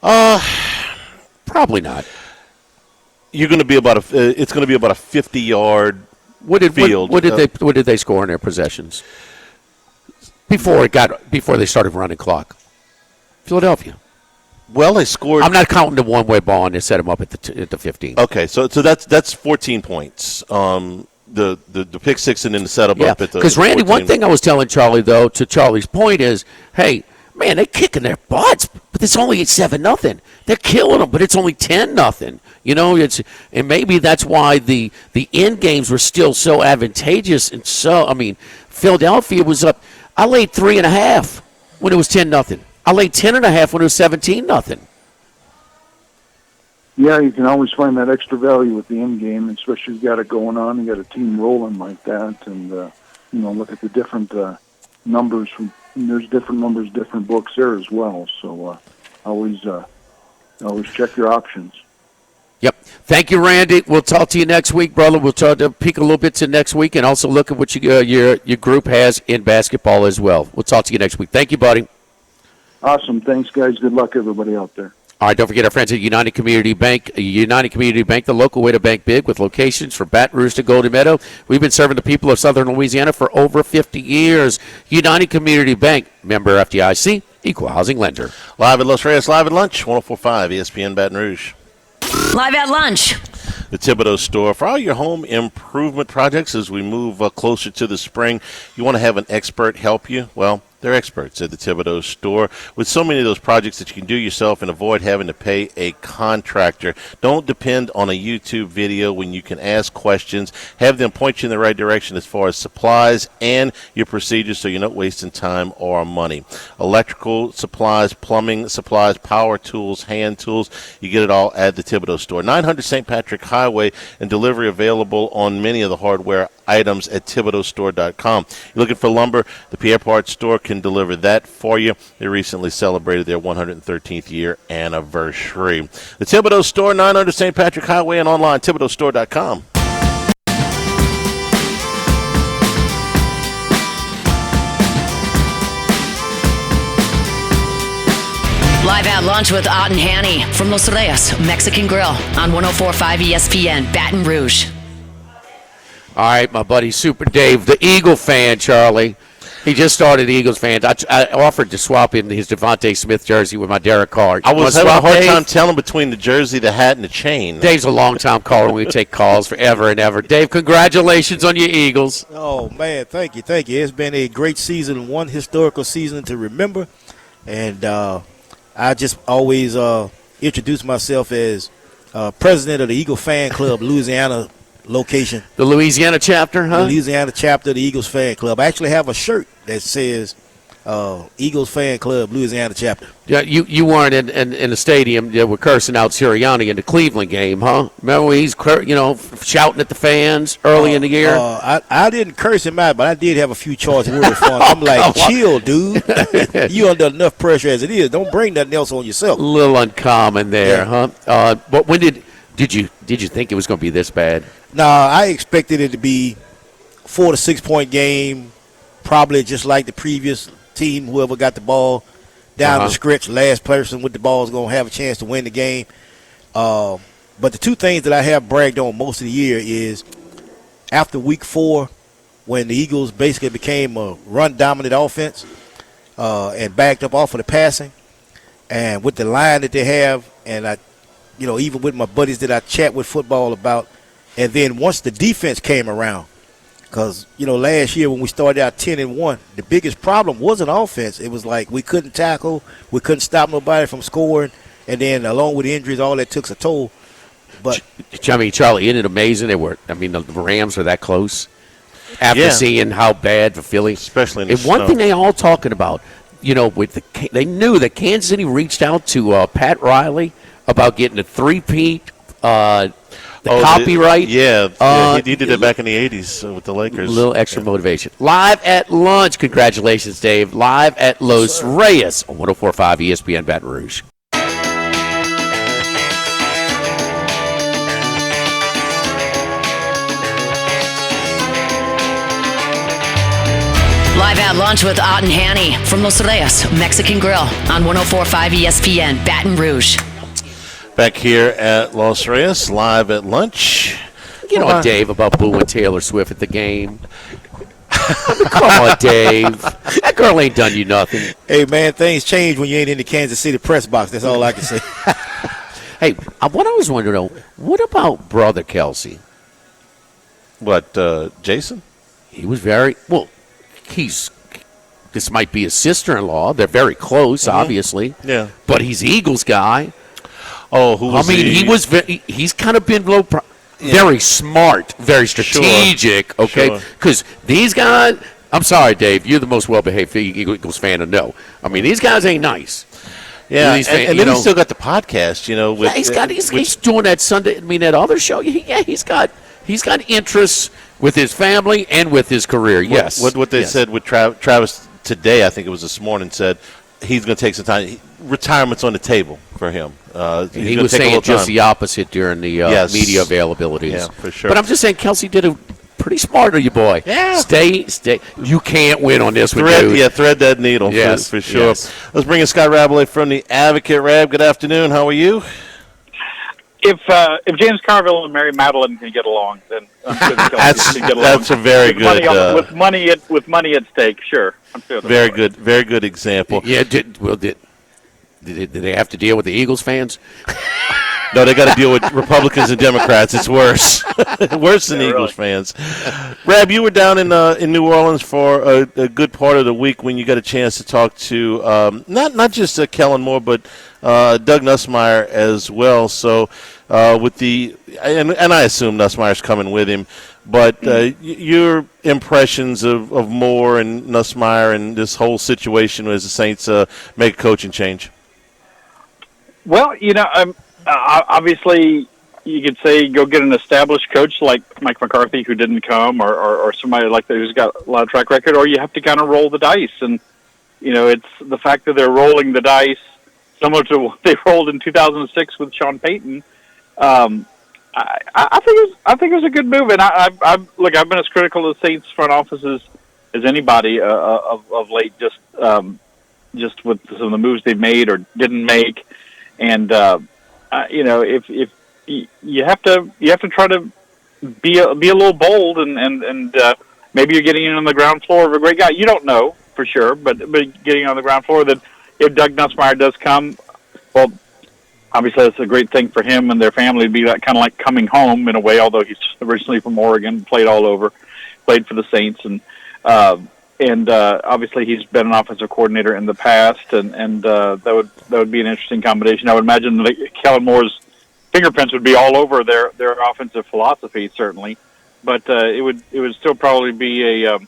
Probably not. You're going to be it's going to be about a 50-yard field. What did they score in their possessions before they started running clock? Philadelphia. Well, they scored. I'm not counting the one-way ball and they set them up at the 15. Okay, so that's 14 points. The pick six and then the setup up at the. Because Randy, 14. one thing I was telling Charlie though, to Charlie's point is, hey, man, they're kicking their butts, but it's only 7-0. They're killing them, but it's only 10-0. You know, and maybe that's why the end games were still so advantageous. And so, I mean, Philadelphia was up. I laid 3.5 when it was 10-0. I laid 10.5 when it was 17-0. Yeah, you can always find that extra value with the end game, especially if you got it going on, you got a team rolling like that, and look at the different numbers from. There's different numbers, different books there as well. So always check your options. Yep. Thank you, Randy. We'll talk to you next week, brother. We'll try to peek a little bit to next week and also look at what your group has in basketball as well. We'll talk to you next week. Thank you, buddy. Awesome. Thanks, guys. Good luck, everybody out there. All right, don't forget our friends at United Community Bank. United Community Bank, the local way to bank big with locations from Baton Rouge to Golden Meadow. We've been serving the people of Southern Louisiana for over 50 years. United Community Bank, member FDIC, equal housing lender. Live at Los Reyes, live at lunch, 104.5 ESPN Baton Rouge. Live at lunch. The Thibodeau Store. For all your home improvement projects as we move closer to the spring, you want to have an expert help you? Well, they're experts at the Thibodeau Store. With so many of those projects that you can do yourself and avoid having to pay a contractor, don't depend on a YouTube video when you can ask questions. Have them point you in the right direction as far as supplies and your procedures so you're not wasting time or money. Electrical supplies, plumbing supplies, power tools, hand tools, you get it all at the Thibodeau Store. 900 St. Patrick Highway, and delivery available on many of the hardware items at ThibodeauStore.com. You're looking for lumber, the Pierre Part Store can deliver that for you. They recently celebrated their 113th year anniversary. The Thibodeau Store, 900 St. Patrick Highway, and online, ThibodeauStore.com. Live at lunch with Ott and Hanny from Los Reyes Mexican Grill on 104.5 ESPN Baton Rouge. All right, my buddy Super Dave, the Eagle fan, Charlie. He just started Eagles fans. I offered to swap in his Devontae Smith jersey with my Derek Carr. I was having a hard time telling between the jersey, the hat, and the chain. Dave's a long-time caller. We take calls forever and ever. Dave, congratulations on your Eagles. Oh, man, thank you. It's been a great season, one historical season to remember. And I just always introduce myself as president of the Eagle Fan Club, Louisiana location. The Louisiana chapter, huh? The Louisiana chapter of the Eagles Fan Club. I actually have a shirt that says Eagles Fan Club, Louisiana chapter. Yeah, you weren't in the stadium. They were cursing out Sirianni in the Cleveland game, huh? Remember when he's shouting at the fans early in the year? I didn't curse him out, but I did have a few choice words for him. I'm like, chill, dude. You under enough pressure as it is. Don't bring nothing else on yourself. A little uncommon there, huh? But when did you think it was going to be this bad? No, I expected it to be 4 to 6 point game, probably just like the previous team. Whoever got the ball down the stretch, last person with the ball is going to have a chance to win the game. But the two things that I have bragged on most of the year is after week 4, when the Eagles basically became a run-dominant offense and backed up off of the passing, and with the line that they have, and I, even with my buddies that I chat with football about. And then once the defense came around, because, last year when we started out 10-1, the biggest problem wasn't offense. It was like we couldn't tackle, we couldn't stop nobody from scoring, and then along with the injuries, all that took a toll. But Charlie, isn't it amazing? The Rams are that close after seeing how bad the Phillies, especially in the snow. One thing they all talking about, they knew that Kansas City reached out to Pat Riley about getting a three-peat. Copyright. He did it back in the 80s with the Lakers. A little extra motivation. Live at lunch. Congratulations, Dave. Live at Los Reyes on 104.5 ESPN Baton Rouge. Live at lunch with Ott and Hanny from Los Reyes Mexican Grill on 104.5 ESPN Baton Rouge. Back here at Los Reyes, live at lunch. get on Dave about booing Taylor Swift at the game. Come on, Dave. That girl ain't done you nothing. Hey, man, things change when you ain't in the Kansas City press box. That's all I can say. Hey, what I was wondering, though, what about Brother Kelsey? What, Jason? He was very – well, this might be his sister-in-law. They're very close, obviously. Yeah. But he's Eagles guy. Oh, who was he's kind of been low very smart, very strategic, okay? Because these guys – I'm sorry, Dave. You're the most well-behaved Eagles fan to know. I mean, these guys ain't nice. Yeah, and then he's still got the podcast, he's doing that Sunday. I mean, that other show. Yeah, he's got interests with his family and with his career. Yes. What they said with Travis today, I think it was this morning, said he's going to take some time. Retirement's on the table for him. He was saying just the opposite during the media availabilities. Yeah, for sure. But I'm just saying, Kelsey did a pretty smart of you, boy. Yeah. Stay. You can't win on this one, dude. Yeah, thread that needle for sure. Yes. Let's bring in Scott Rabelais from the Advocate. Rab, good afternoon. How are you? If James Carville and Mary Madeline can get along, then I'm sure the Kelceys can get along. That's a very good with money at stake. Sure, I'm sure. Very good example. Yeah. Did they have to deal with the Eagles fans? No, they got to deal with Republicans and Democrats. It's worse, worse than Eagles fans. Rab, you were down in New Orleans for a good part of the week when you got a chance to talk to not just Kellen Moore, but Doug Nussmeier as well. So with and I assume Nussmeier's coming with him, but your impressions of Moore and Nussmeier and this whole situation as the Saints make a coaching change. Well, obviously, you could say go get an established coach like Mike McCarthy who didn't come, or somebody like that who's got a lot of track record, or you have to kind of roll the dice. And it's the fact that they're rolling the dice, similar to what they rolled in 2006 with Sean Payton. I think it was a good move, and I've been as critical of the Saints front offices as anybody of late, just with some of the moves they've made or didn't make, and. If you have to try to be a little bold and maybe you're getting in on the ground floor of a great guy. You don't know for sure, but getting on the ground floor that if Doug Nussmeier does come, well, obviously that's a great thing for him and their family. It'd be that kind of like coming home in a way. Although he's originally from Oregon, played all over, played for the Saints, and obviously he's been an offensive coordinator in the past, and that would be an interesting combination. I would imagine that Kellen Moore's fingerprints would be all over their offensive philosophy, certainly, but it would still probably be a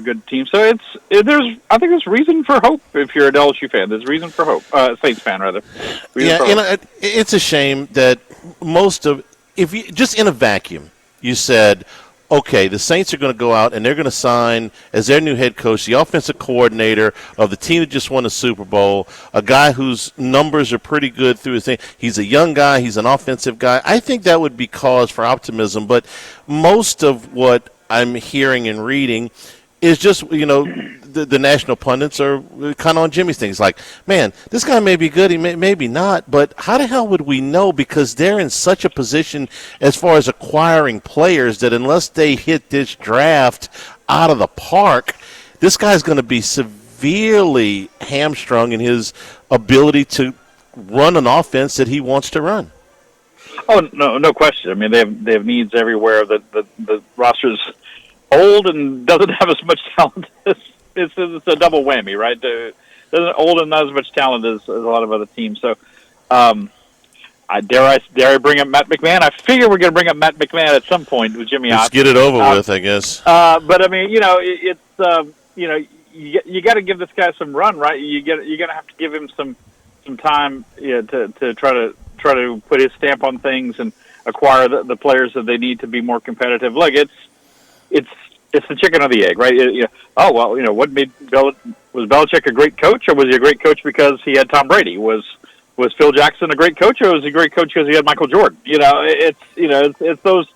good team. So I think there's reason for hope if you're an LSU fan. There's reason for hope, Saints fan rather. It's a shame that if you just in a vacuum, you said, okay, the Saints are going to go out and they're going to sign as their new head coach, the offensive coordinator of the team that just won the Super Bowl, a guy whose numbers are pretty good through his thing. He's a young guy. He's an offensive guy. I think that would be cause for optimism. But most of what I'm hearing and reading is just, the national pundits are kind of on Jimmy's things. Like, man, this guy may be good, he maybe not, but how the hell would we know? Because they're in such a position as far as acquiring players that unless they hit this draft out of the park, this guy's going to be severely hamstrung in his ability to run an offense that he wants to run. Oh, no question. I mean, they have needs everywhere. The roster's old and doesn't have as much talent as it's a double whammy, right? Old and not as much talent as a lot of other teams. So, dare I bring up Matt McMahon? I figure we're going to bring up Matt McMahon at some point with Jimmy. Let's get it over with, I guess. But I mean, you got to give this guy some run, right? You're going to have to give him some time, to try to put his stamp on things and acquire the players that they need to be more competitive. Look, it's the chicken or the egg, right? What made was Belichick a great coach, or was he a great coach because he had Tom Brady? Was Phil Jackson a great coach, or was he a great coach because he had Michael Jordan? It's those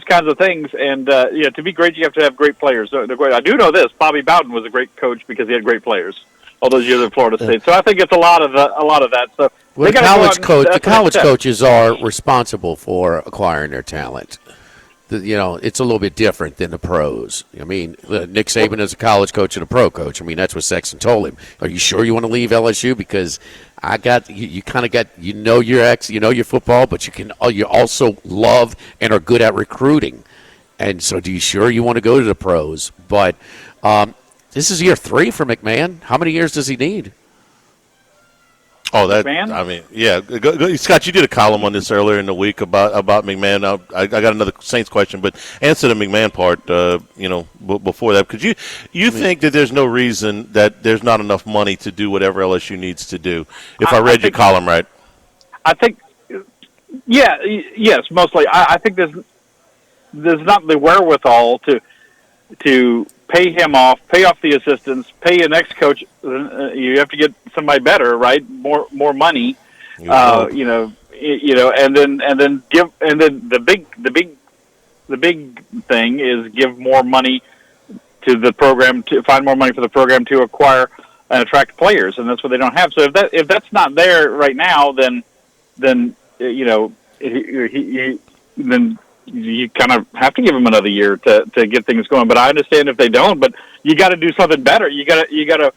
kinds of things, and to be great, you have to have great players. So I do know this: Bobby Bowden was a great coach because he had great players. all those years at Florida State. So I think it's a lot of that. So well, the college coaches are responsible for acquiring their talent. It's a little bit different than the pros. I mean, Nick Saban is a college coach and a pro coach. I mean, that's what Sexton told him. Are you sure you want to leave LSU? Because you kind of got your football, but you also love and are good at recruiting. And so, do you sure you want to go to the pros? But this is year 3 for McMahon. How many years does he need? Oh, McMahon? I mean, yeah. Scott, you did a column on this earlier in the week about McMahon. Now, I got another Saints question, but answer the McMahon part, before that. Because you think that there's no reason that there's not enough money to do whatever LSU needs to do, if I read your column right. I think, yes, mostly. I think there's not the wherewithal to pay him off, pay off the assistants, pay your next coach. You have to get somebody better, right? More money, and then the big thing is give more money to the program, to find more money for the program to acquire and attract players, and that's what they don't have. So if that's not there right now, then you kind of have to give them another year to get things going. But I understand if they don't. But you got to do something better. You got to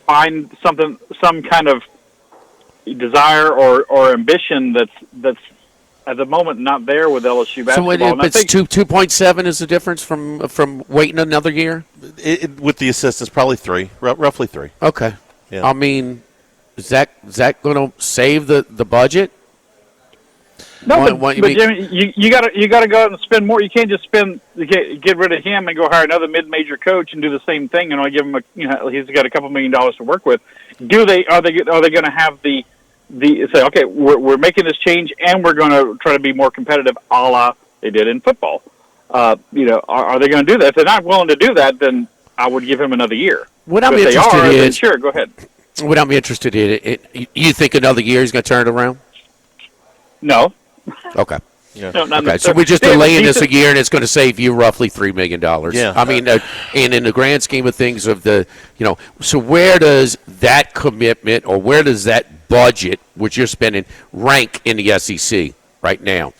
find some kind of desire or ambition that's at the moment not there with LSU basketball. So it's 2.7 is the difference from waiting another year? With the assistants, probably 3, roughly 3. Okay. Yeah. I mean, is that going to save the budget? No, but Jimmy, you got to go out and spend more. You can't just get rid of him and go hire another mid-major coach and do the same thing and only give him he's got a couple $1 million to work with. Are they going to have the say, okay, we're making this change and we're going to try to be more competitive, a la they did in football? Are they going to do that? If they're not willing to do that, then I would give him another year. What I'm interested in, sure, go ahead. What I'm interested in, you think another year he's going to turn it around? No. Okay. Yeah. No, not okay. So we're just delaying this a year, and it's going to save you roughly $3 million. Yeah. I mean, and in the grand scheme of things, so where does that commitment or where does that budget, which you're spending, rank in the SEC right now?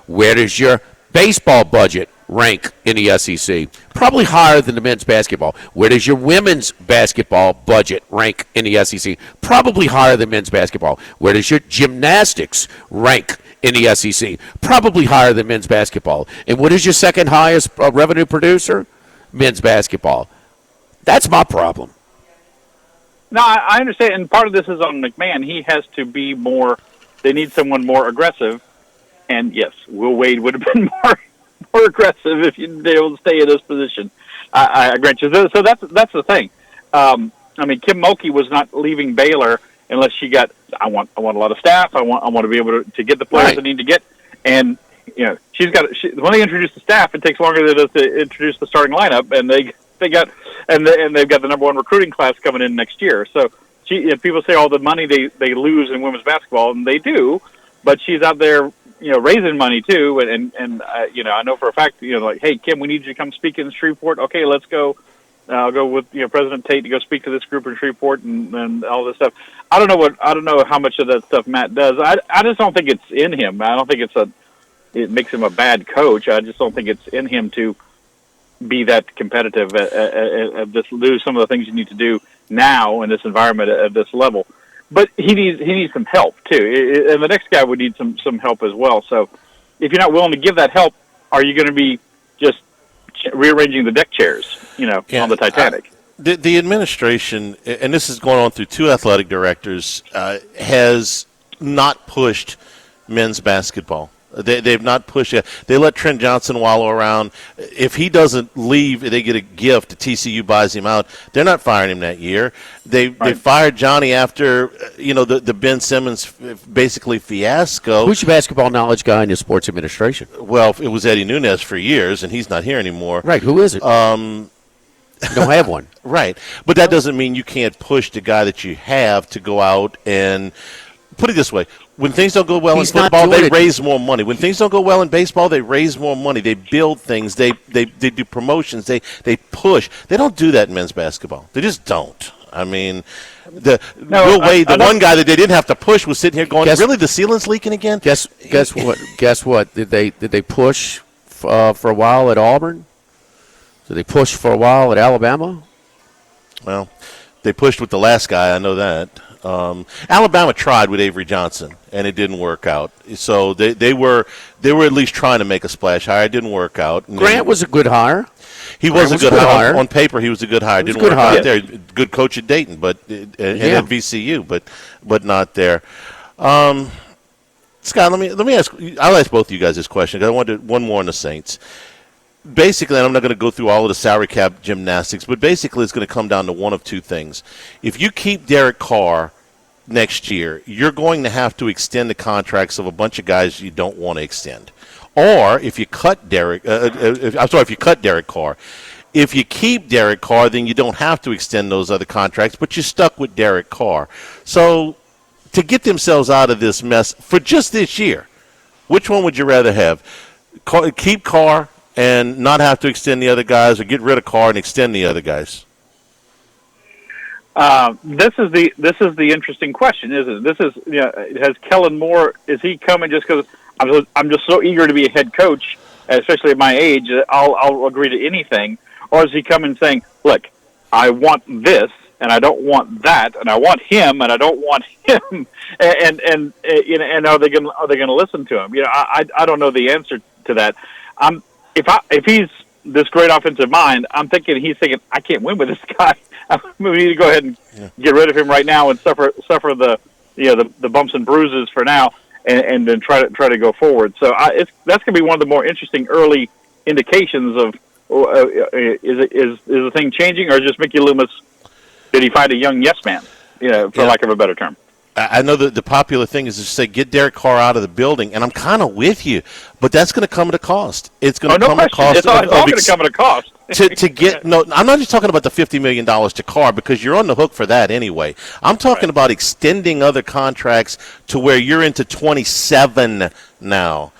Where does your baseball budget rank in the SEC? Probably higher than the men's basketball. Where does your women's basketball budget rank in the SEC? Probably higher than men's basketball. Where does your gymnastics rank in the SEC? Probably higher than men's basketball. And what is your second highest revenue producer? Men's basketball. That's my problem. No, I understand, and part of this is on McMahon. He has to be more. They need someone more aggressive. And yes, Will Wade would have been more aggressive if you'd been able to stay in this position. I grant you. So that's the thing. I mean, Kim Mulkey was not leaving Baylor unless she got. I want a lot of staff. I want to be able to get the players I need to get. And she's got. When they introduce the staff, it takes longer than it does to introduce the starting lineup. And they've got the number 1 recruiting class coming in next year. So people say all the money they lose in women's basketball, and they do. But she's out there, raising money too, and I know for a fact, like, hey, Kim, we need you to come speak in Shreveport. Okay, let's go. I'll go with President Tate to go speak to this group in Shreveport and all this stuff. I don't know how much of that stuff Matt does. I just don't think it's in him. I don't think it makes him a bad coach. I just don't think it's in him to be that competitive at this, do some of the things you need to do now in this environment at this level. But he needs some help too, and the next guy would need some help as well. So, if you're not willing to give that help, are you going to be just rearranging the deck chairs, on the Titanic? The administration, and this is going on through 2 athletic directors, has not pushed men's basketball. They've not pushed it. They let Trent Johnson wallow around. If he doesn't leave, they get a gift. TCU buys him out. They're not firing him that year. They fired Johnny after the Ben Simmons basically fiasco. Who's your basketball knowledge guy in your sports administration? Well, it was Eddie Nunez for years, and he's not here anymore. Right. Who is it? You don't have one. Right. But that doesn't mean you can't push the guy that you have to go out and put it this way. When things don't go well in football, they raise more money. When things don't go well in baseball, they raise more money. They build things. They do promotions. They push. They don't do that in men's basketball. They just don't. I mean, Will Wade, the one guy that they didn't have to push, was sitting here going, "Really, the ceiling's leaking again?" Guess what? Guess what? Did they push for a while at Auburn? Did they push for a while at Alabama? Well, they pushed with the last guy. I know that. Alabama tried with Avery Johnson, and it didn't work out. So they were at least trying to make a splash hire. It didn't work out. Grant was a good hire. He was a good hire. On paper, he was a good hire. Didn't work out there. Good coach at Dayton, but and at VCU, but not there. Scott, let me ask. I'll ask both of you guys this question because I wanted one more on the Saints. Basically, and I'm not going to go through all of the salary cap gymnastics, but basically it's going to come down to one of two things. If you keep Derek Carr next year, you're going to have to extend the contracts of a bunch of guys you don't want to extend. Or if you cut Derek Carr. If you keep Derek Carr, then you don't have to extend those other contracts, but you're stuck with Derek Carr. So to get themselves out of this mess for just this year, which one would you rather have? Keep Carr and not have to extend the other guys, or get rid of Carr and extend the other guys? This is the interesting question, isn't it? This is, has Kellen Moore, is he coming just because I'm just so eager to be a head coach, especially at my age, I'll agree to anything, or is he coming saying, look, I want this and I don't want that, and I want him and I don't want him, and are they going to listen to him? I don't know the answer to that. If he's this great offensive mind, I'm thinking he's thinking, I can't win with this guy. We need to go ahead and get rid of him right now and suffer the bumps and bruises for now, and then try to go forward. So that's going to be one of the more interesting early indications of is the thing changing, or just Mickey Loomis? Did he find a young yes man? For lack of a better term. I know that the popular thing is to say get Derek Carr out of the building, and I'm kind of with you, but that's going to come at a cost. It's going to come at a cost. It's all going to come at a cost. to get I'm not just talking about the $50 million to Carr, because you're on the hook for that anyway. I'm talking about extending other contracts to where you're into 27 now.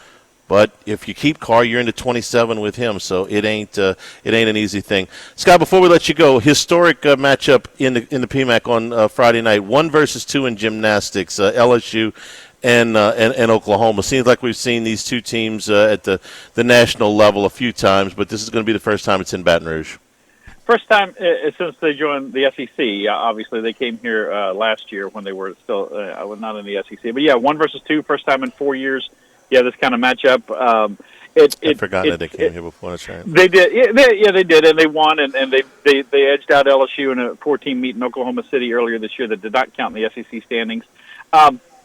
But if you keep Carr, you're into 27 with him, so it ain't an easy thing. Scott, before we let you go, historic matchup in the PMAC on Friday night, 1 versus 2 in gymnastics, LSU and Oklahoma. Seems like we've seen these two teams at the national level a few times, but this is going to be the first time it's in Baton Rouge. First time since they joined the SEC. Obviously, they came here last year when they were still not in the SEC. But 1 versus 2, first time in 4 years. Yeah, this kind of matchup. I forgot that they came here before. That's right. They did. They did, and they won, and they edged out LSU in a 4-team meet in Oklahoma City earlier this year that did not count in the SEC standings.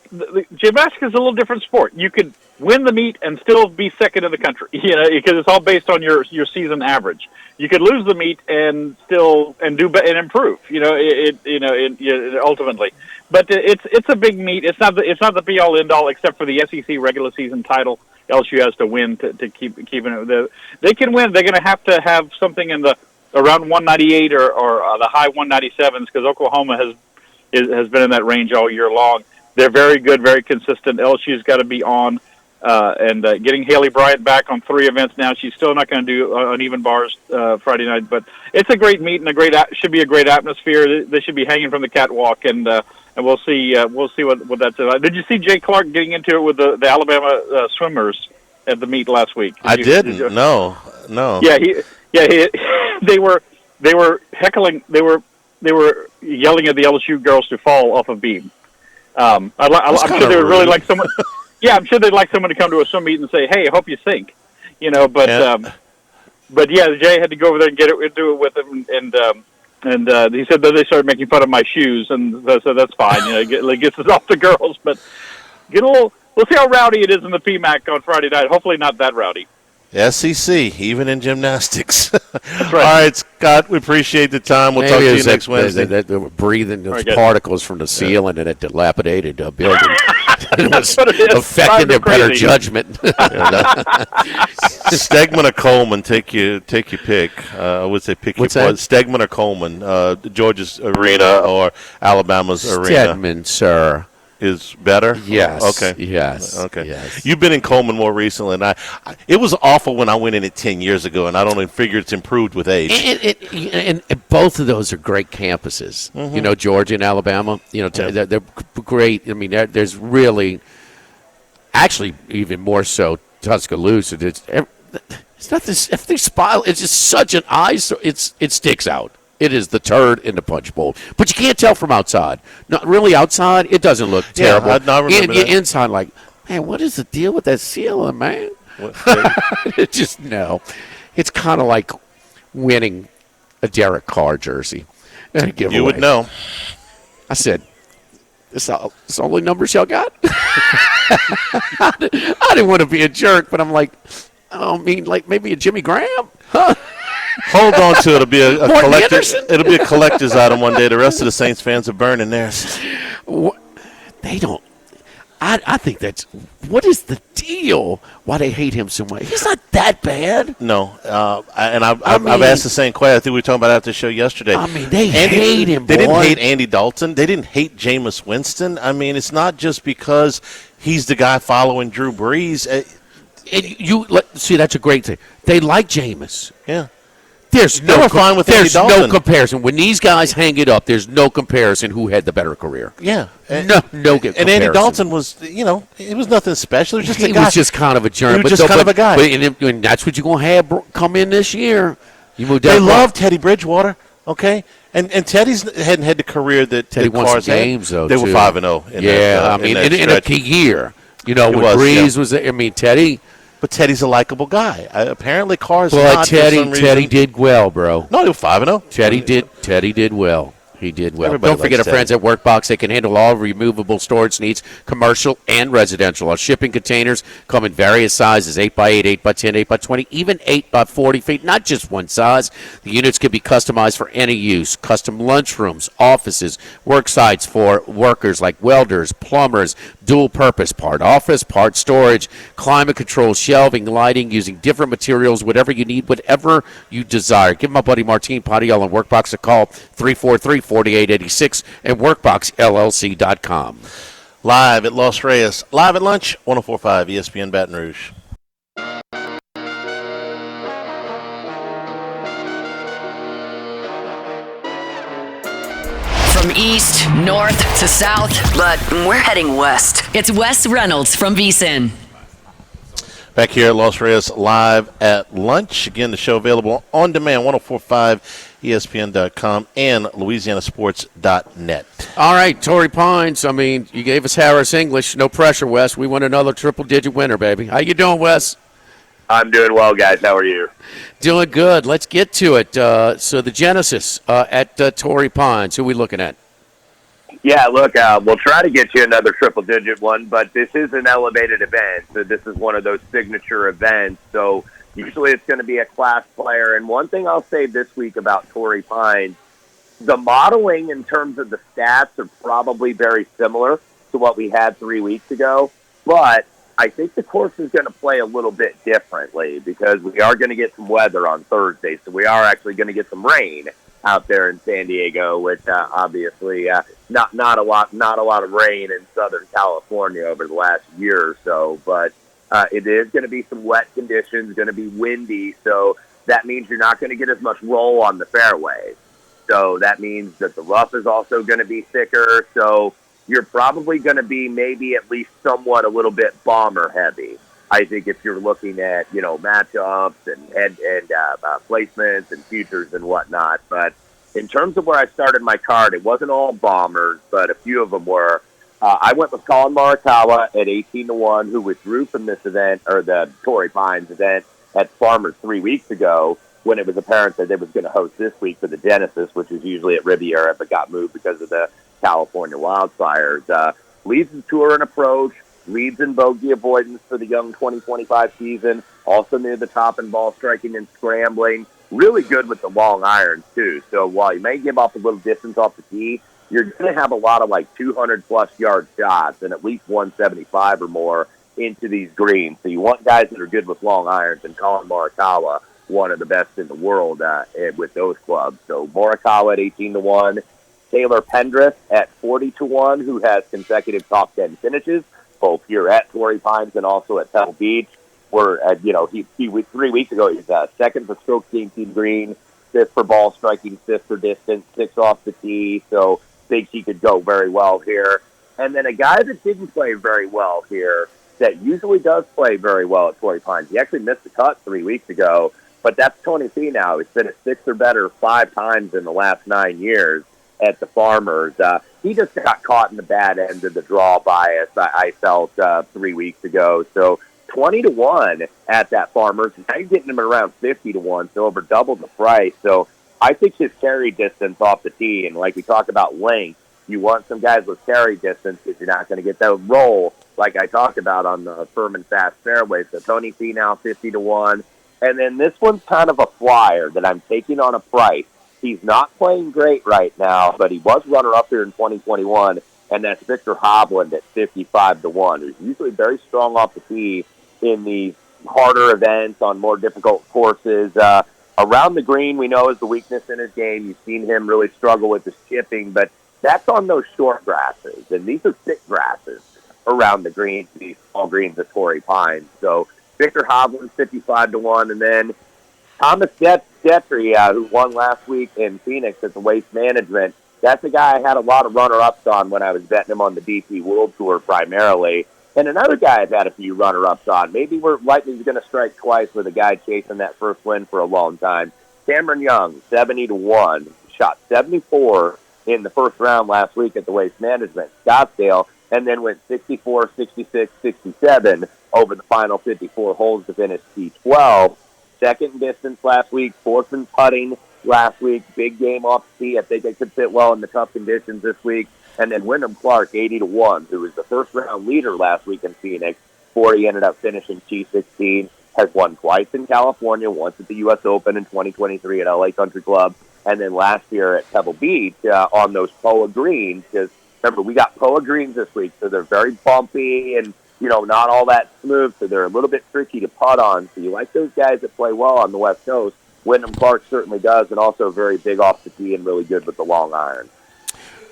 The gymnastics is a little different sport. You could win the meet and still be second in the country, because it's all based on your season average. You could lose the meet and still improve, ultimately. But it's a big meet. It's not the be all end all, except for the SEC regular season title. LSU has to win to keep keeping it. They can win. They're going to have something in the around 198 or the high 197s, because Oklahoma has been in that range all year long. They're very good, very consistent. LSU's got to be on. And getting Haley Bryant back on 3 events now. She's still not going to do uneven bars Friday night, but it's a great meet and should be a great atmosphere. They should be hanging from the catwalk, and we'll see what that's about. Did you see Jay Clark getting into it with the Alabama swimmers at the meet last week? Did you? No. Yeah, they were heckling. They were yelling at the LSU girls to fall off a beam. I'm sure they would really like someone. Yeah, I'm sure they'd like someone to come to a swim meet and say, "Hey, I hope you sink," But Jay had to go over there and do it with him, and he said that they started making fun of my shoes, and so that's fine. It gets us off the girls, but we'll see how rowdy it is in the PMAC on Friday night. Hopefully, not that rowdy. SEC, even in gymnastics. That's right. All right, Scott, we appreciate the time. We'll talk to you next Wednesday. They were breathing those particles from the ceiling in a dilapidated building. It was affecting their better judgment. Stegman or Coleman, take your pick. I would say pick What's your that? Stegman or Coleman, Georgia's arena or Alabama's arena. Stedman, sir. is better? Yes. Okay. Yes. Okay. Yes. You've been in Coleman more recently, and it was awful when I went in it 10 years ago, and I don't even figure it's improved with age. And both of those are great campuses. You know, Georgia and Alabama. You know, they're great. I mean, there's really, actually, even more so Tuscaloosa. It's not this. If they spile, it's just such an eyesore. It sticks out. It is the turd in the punch bowl. But you can't tell from outside. Not really outside, it doesn't look terrible. I remember that. Inside, like, man, what is the deal with that ceiling, man? It just, no. It's kind of like winning a Derek Carr jersey. You would know. I said, this the only numbers y'all got? I didn't want to be a jerk, but I'm like, I mean, like maybe a Jimmy Graham? Huh? Hold on to it. It'll be a collector's. Anderson? It'll be a collector's item one day. The rest of the Saints fans are burning theirs. They don't. I think that's. What is the deal? Why they hate him so much? He's not that bad. No, I've asked the same question. I think we were talking about after the show yesterday. I mean, they hate him. They didn't hate Andy Dalton. They didn't hate Jameis Winston. I mean, it's not just because he's the guy following Drew Brees. See, that's a great thing. They like Jameis. Yeah. There's no comparison. When these guys hang it up, there's no comparison who had the better career. Yeah. No comparison. And Andy Dalton was, it was nothing special. It was just a guy. He was just kind of a jerk. He was just kind of a guy. And that's what you're going to have come in this year. They love Teddy Bridgewater, okay? And Teddy's hadn't had the career that Teddy won some games, though, They were 5-0. In a key year. When Breeze was there. I mean, Teddy. But Teddy's a likable guy. Apparently, Carr's not. But Teddy did well, bro. No, they were 5-0. Teddy did well. He did well. Everybody Don't forget our friends at Workbox. They can handle all removable storage needs, commercial and residential. Our shipping containers come in various sizes, 8x8, 8x10, 8x20, even 8x40 feet, not just one size. The units can be customized for any use. Custom lunchrooms, offices, work sites for workers like welders, plumbers, dual purpose, part office, part storage, climate control, shelving, lighting, using different materials, whatever you need, whatever you desire. Give my buddy Martine Padiel on Workbox a call, 343-4886 and workboxllc.com. Live at Los Reyes, live at lunch, 104.5 ESPN Baton Rouge. From east, north to south, but we're heading west. It's Wes Reynolds from VSiN. Back here at Los Reyes, live at lunch. Again, the show available on demand, 104.5 ESPN.com and LouisianaSports.net. All right, Torrey Pines. I mean, you gave us Harris English. No pressure, Wes. We want another triple-digit winner, baby. How you doing, Wes? I'm doing well, guys. How are you? Doing good. Let's get to it. So the Genesis at Torrey Pines. Who are we looking at? Yeah, look, we'll try to get you another triple-digit one, but this is an elevated event. So this is one of those signature events. So usually it's going to be a class player. And one thing I'll say this week about Torrey Pines, the modeling in terms of the stats are probably very similar to what we had 3 weeks ago. But I think the course is going to play a little bit differently because we are going to get some weather on Thursday. So we are actually going to get some rain out there in San Diego, which obviously not a lot of rain in Southern California over the last year or so. But it is going to be some wet conditions, going to be windy. So that means you're not going to get as much roll on the fairways. So that means that the rough is also going to be thicker. So you're probably going to be maybe at least somewhat a little bit bomber heavy. I think if you're looking at, matchups and placements and futures and whatnot. But in terms of where I started my card, it wasn't all bombers, but a few of them were. I went with Colin Morikawa at 18-1, who withdrew from this event, or the Torrey Pines event at Farmers 3 weeks ago when it was apparent that they was going to host this week for the Genesis, which is usually at Riviera, but got moved because of the California wildfires. Leads the tour in approach, leads in bogey avoidance for the young 2025 season, also near the top in ball striking and scrambling. Really good with the long irons, too. So while you may give up a little distance off the tee, you're going to have a lot of 200-plus yard shots and at least 175 or more into these greens. So you want guys that are good with long irons, and Colin Morikawa, one of the best in the world with those clubs. So Morikawa at 18-1. Taylor Pendrith at 40-1, who has consecutive top 10 finishes, both here at Torrey Pines and also at Pebble Beach. Where, 3 weeks ago, he was second for stroke gained team green, fifth for ball striking, fifth for distance, sixth off the tee. So thinks he could go very well here. And then a guy that didn't play very well here that usually does play very well at Torrey Pines. He actually missed the cut 3 weeks ago, but that's Tony Finau. He's been a 6 or better 5 times in the last 9 years at the Farmers. He just got caught in the bad end of the draw bias, I felt, 3 weeks ago. So 20-1 at that Farmers. Now you're getting him at around 50-1, so over double the price. So I think his carry distance off the tee, and like we talk about length, you want some guys with carry distance because you're not going to get that roll like I talked about on the firm and fast fairway. So Tony Finau 50-1. And then this one's kind of a flyer that I'm taking on a price. He's not playing great right now, but he was runner-up here in 2021, and that's Victor Hovland at 55-1, who's usually very strong off the tee in these harder events on more difficult courses. Around the green, we know is the weakness in his game. You've seen him really struggle with the chipping, but that's on those short grasses, and these are thick grasses around the green, these small greens at Torrey Pines. So Victor Hovland, 55-1, and then Thomas Detry, who won last week in Phoenix at the Waste Management. That's a guy I had a lot of runner-ups on when I was betting him on the DP World Tour primarily. And another guy I've had a few runner-ups on. Maybe we're lightning's going to strike twice with a guy chasing that first win for a long time. Cameron Young, 70-1, shot 74 in the first round last week at the Waste Management, Scottsdale, and then went 64, 66, 67 over the final 54 holes to finish T12. Second distance last week, fourth in putting last week, big game off the tee. I think they could fit well in the tough conditions this week. And then Wyndham Clark, 80-1, who was the first-round leader last week in Phoenix, before he ended up finishing T16, has won twice in California, once at the U.S. Open in 2023 at LA Country Club, and then last year at Pebble Beach on those POA greens. Because remember, we got POA greens this week, so they're very bumpy and not all that smooth, so they're a little bit tricky to putt on. So you like those guys that play well on the West Coast. Wyndham Clark certainly does, and also very big off the tee and really good with the long iron.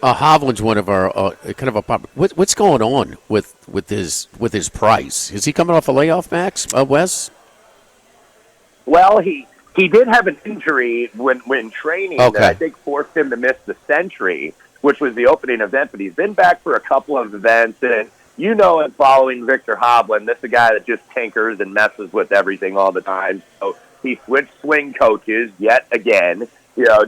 Hovland's one of our kind of a pop. What's going on with his price? Is he coming off a layoff, Max? Wes? Well, he did have an injury when training that I think forced him to miss the Century, which was the opening event. But he's been back for a couple of events, and in following Victor Hovland, this is a guy that just tinkers and messes with everything all the time. So he switched swing coaches yet again.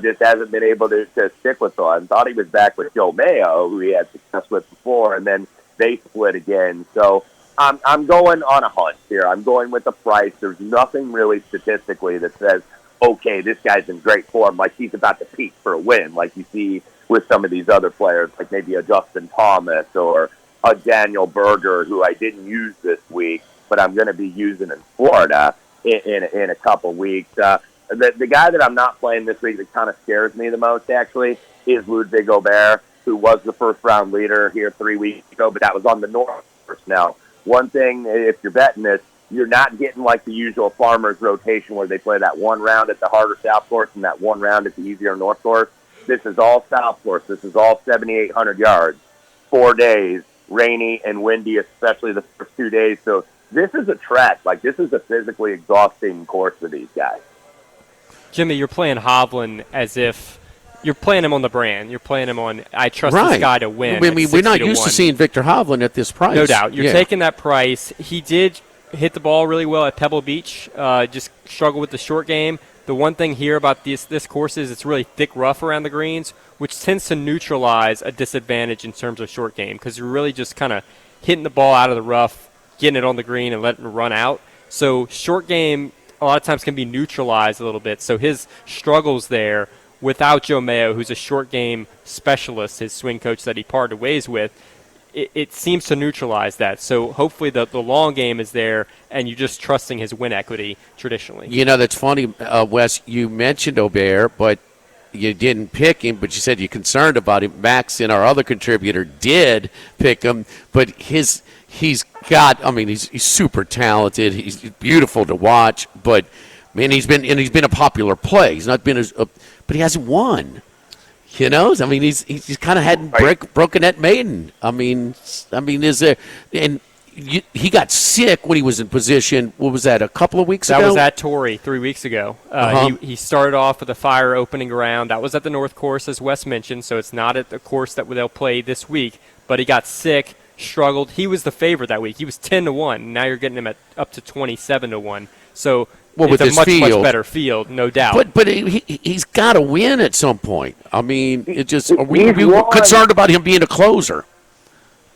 Just hasn't been able to stick with one. Thought he was back with Joe Mayo, who he had success with before, and then they split again. So I'm going on a hunch here. I'm going with the price. There's nothing really statistically that says, okay, this guy's in great form, like he's about to peak for a win, like you see with some of these other players, like maybe a Justin Thomas or a Daniel Berger, who I didn't use this week, but I'm going to be using in Florida in a couple weeks. The guy that I'm not playing this week that kind of scares me the most, actually, is Ludwig Gobert, who was the first-round leader here 3 weeks ago, but that was on the North course. Now, one thing, if you're betting this, you're not getting like the usual Farmers rotation where they play that one round at the harder South course and that one round at the easier North course. This is all South course. This is all 7,800 yards, 4 days, rainy and windy, especially the first 2 days. So this is a trek. Like, this is a physically exhausting course for these guys. Jimmy, you're playing Hovland as if you're playing him on the brand. You're playing him on, I trust this guy to win. I mean, we're not used to seeing Victor Hovland at this price. No doubt. You're taking that price. He did hit the ball really well at Pebble Beach, just struggled with the short game. The one thing here about this course is it's really thick rough around the greens, which tends to neutralize a disadvantage in terms of short game because you're really just kind of hitting the ball out of the rough, getting it on the green, and letting it run out. So short game a lot of times can be neutralized a little bit. So his struggles there without Joe Mayo, who's a short game specialist, his swing coach that he parted ways with, it seems to neutralize that. So hopefully the long game is there, and you're just trusting his win equity traditionally. That's funny, Wes. You mentioned Aubert, but you didn't pick him, but you said you're concerned about him. Max and our other contributor did pick him, but he's super talented. He's beautiful to watch, but man, he's been a popular play. He's not been but he hasn't won. You know, I mean, he's kind of hadn't broken that maiden. I mean, is there and. He got sick when he was in position. What was that, a couple of weeks ago? That was at Torrey 3 weeks ago. He started off with a fire opening round. That was at the North Course, as Wes mentioned, so it's not at the course that they'll play this week. But he got sick, struggled. He was the favorite that week. He was 10-1. Now you're getting him at up to 27-1. So it's a much better field, no doubt. But he's got to win at some point. I mean, are we concerned about him being a closer?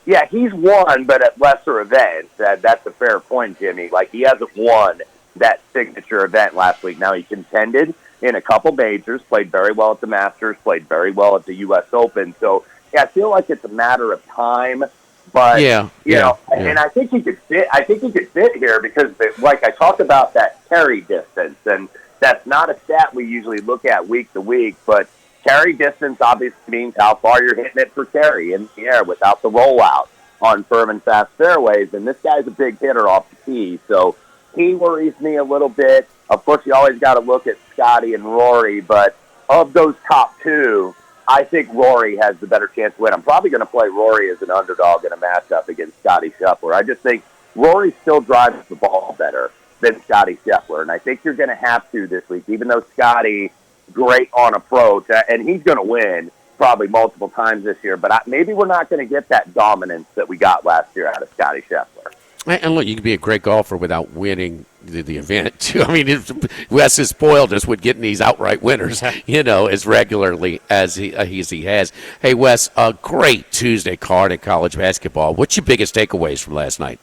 Yeah, he's won, but at lesser events. That's a fair point, Jimmy. Like, he hasn't won that signature event last week. Now, he contended in a couple majors, played very well at the Masters, played very well at the U.S. Open. So, yeah, I feel like it's a matter of time. But, and I think he could fit. I think he could fit here because, like I talked about that carry distance, and that's not a stat we usually look at week to week, but carry distance obviously means how far you're hitting it for carry in the air without the rollout on firm and fast fairways. And this guy's a big hitter off the tee, so he worries me a little bit. Of course, you always got to look at Scotty and Rory, but of those top two, I think Rory has the better chance to win. I'm probably going to play Rory as an underdog in a matchup against Scotty Scheffler. I just think Rory still drives the ball better than Scotty Scheffler, and I think you're going to have to this week, even though Scotty great on approach, and he's going to win probably multiple times this year, but maybe we're not going to get that dominance that we got last year out of Scotty Scheffler. And look, you can be a great golfer without winning the event, too. I mean, Wes has spoiled us with getting these outright winners, as regularly as he has. Hey, Wes, a great Tuesday card in college basketball. What's your biggest takeaways from last night?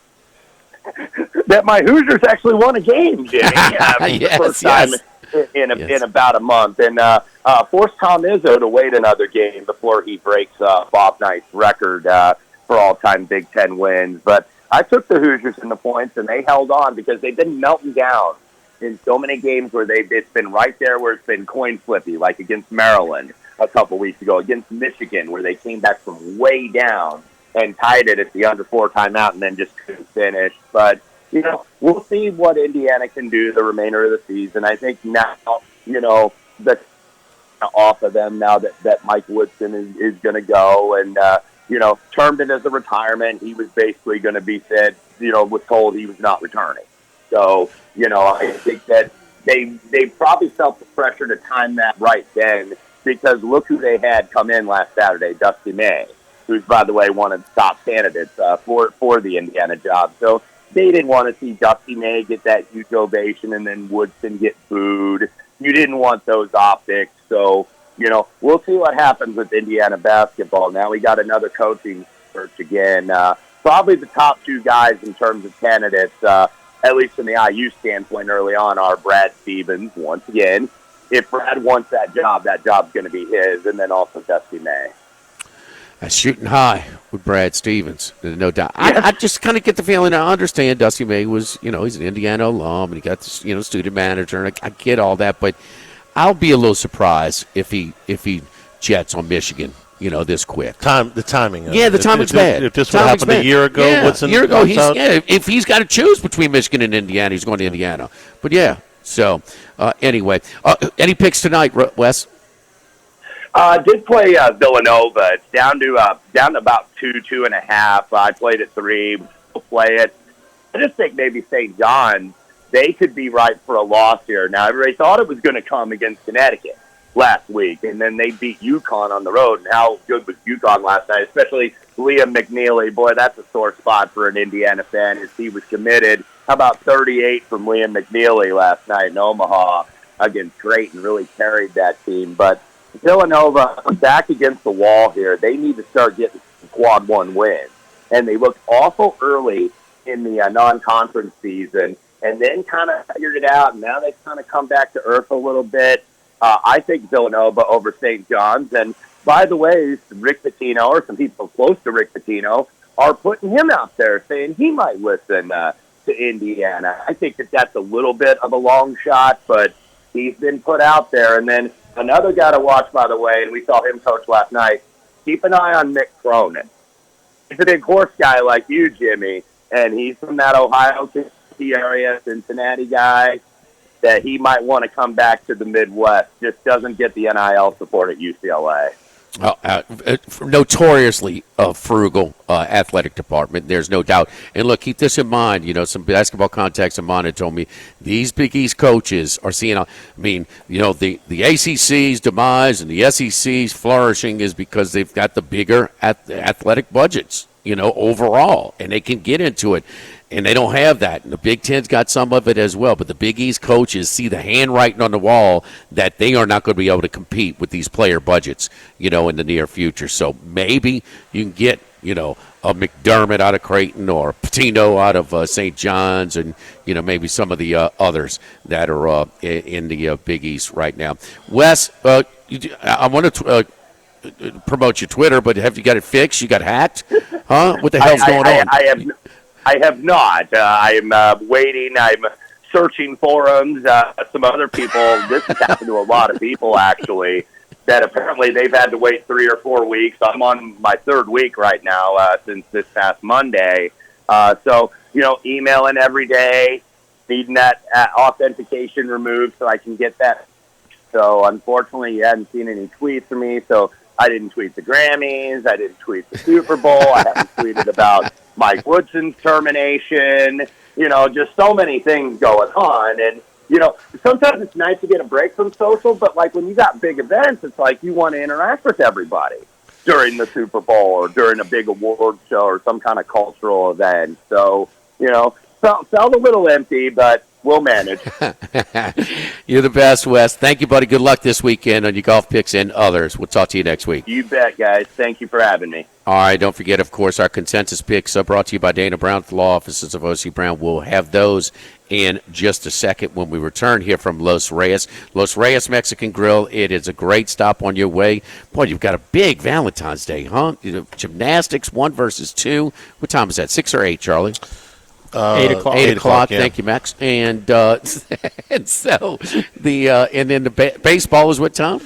That my Hoosiers actually won a game, Jimmy. The first time in about a month, and forced Tom Izzo to wait another game before he breaks Bob Knight's record for all-time Big Ten wins. But I took the Hoosiers in the points, and they held on because they've been melting down in so many games where it's been right there where it's been coin flippy, like against Maryland a couple weeks ago, against Michigan, where they came back from way down and tied it at the under 4 timeout and then just couldn't finish. But we'll see what Indiana can do the remainder of the season. I think now, that's off of them now that Mike Woodson is going to go and, termed it as a retirement. He was basically going to be said, was told he was not returning. So, I think that they probably felt the pressure to time that right then because look who they had come in last Saturday, Dusty May, who's, by the way, one of the top candidates for the Indiana job. So, they didn't want to see Dusty May get that huge ovation and then Woodson get booed. You didn't want those optics. So, we'll see what happens with Indiana basketball. Now we got another coaching search again. Probably the top 2 guys in terms of candidates, at least from the IU standpoint early on, are Brad Stevens, once again. If Brad wants that job's going to be his, and then also Dusty May. That's shooting high with Brad Stevens, no doubt. I just kind of get the feeling. I understand Dusty May was, he's an Indiana alum, and he got this, student manager, and I get all that, but I'll be a little surprised if he jets on Michigan, this quick. The timing. The timing's bad. If this would happen a year ago, if he's got to choose between Michigan and Indiana, he's going to Indiana. But so anyway, any picks tonight, Wes? Did play Villanova. It's down to about 2.5. I played at 3. We'll play it. I just think maybe St. John's, they could be right for a loss here. Now, everybody thought it was going to come against Connecticut last week, and then they beat UConn on the road. And how good was UConn last night, especially Liam McNeely? Boy, that's a sore spot for an Indiana fan as he was committed. How about 38 from Liam McNeely last night in Omaha against Creighton? Really carried that team. But Villanova back against the wall here. They need to start getting quad 1 wins. And they looked awful early in the non-conference season and then kind of figured it out. And now they've kind of come back to earth a little bit. I think Villanova over St. John's. And by the way, Rick Pitino, or some people close to Rick Pitino, are putting him out there saying he might listen to Indiana. I think that's a little bit of a long shot, but he's been put out there. And then another guy to watch, by the way, and we saw him coach last night, keep an eye on Mick Cronin. He's a big horse guy like you, Jimmy, and he's from that Ohio Kentucky area, Cincinnati guy. that he might want to come back to the Midwest. Just doesn't get the NIL support at UCLA. Notoriously frugal athletic department. There's no doubt. And look, keep this in mind. You know, some basketball contacts of mine had told me these Big East coaches are seeing. I mean, you know, the ACC's demise and the SEC's flourishing is because they've got the bigger athletic budgets. You know, overall, and they can get into it. And they don't have that. And the Big Ten's got some of it as well. But the Big East coaches see the handwriting on the wall that they are not going to be able to compete with these player budgets, you know, in the near future. So maybe you can get, you know, a McDermott out of Creighton or a Patino out of St. John's and, you know, maybe some of the others that are in the Big East right now. Wes, I want to promote your Twitter, but have you got it fixed? You got hacked? Huh? What the hell's going on? I have not. I'm waiting. I'm searching forums. Some other people, this has happened to a lot of people, actually, that apparently they've had to wait 3 or 4 weeks. I'm on my 3rd week right now since this past Monday. So, you know, emailing every day, needing that authentication removed so I can get that. So, unfortunately, you hadn't seen any tweets from me, so I didn't tweet the Grammys. I didn't tweet the Super Bowl. I haven't tweeted about Mike Woodson's termination, you know, just so many things going on. And, you know, sometimes it's nice to get a break from social, but, like, when you got big events, it's like you want to interact with everybody during the Super Bowl or during a big award show or some kind of cultural event. So, you know, felt a little empty, but we'll manage. You're the best, Wes. Thank you, buddy. Good luck this weekend on your golf picks and others. We'll talk to you next week. You bet, guys. Thank you for having me. All right, don't forget, of course, our consensus picks are brought to you by Dana Brown, the law offices of O.C. Brown. We'll have those in just a second when we return here from Los Reyes. Los Reyes Mexican Grill, it is a great stop on your way. Boy, you've got a big Valentine's Day, huh? You know, gymnastics, 1 versus 2. What time is that, 6 or 8, Charlie? 8 o'clock. 8 o'clock. Yeah. Thank you, Max. And and so and then the baseball is what time?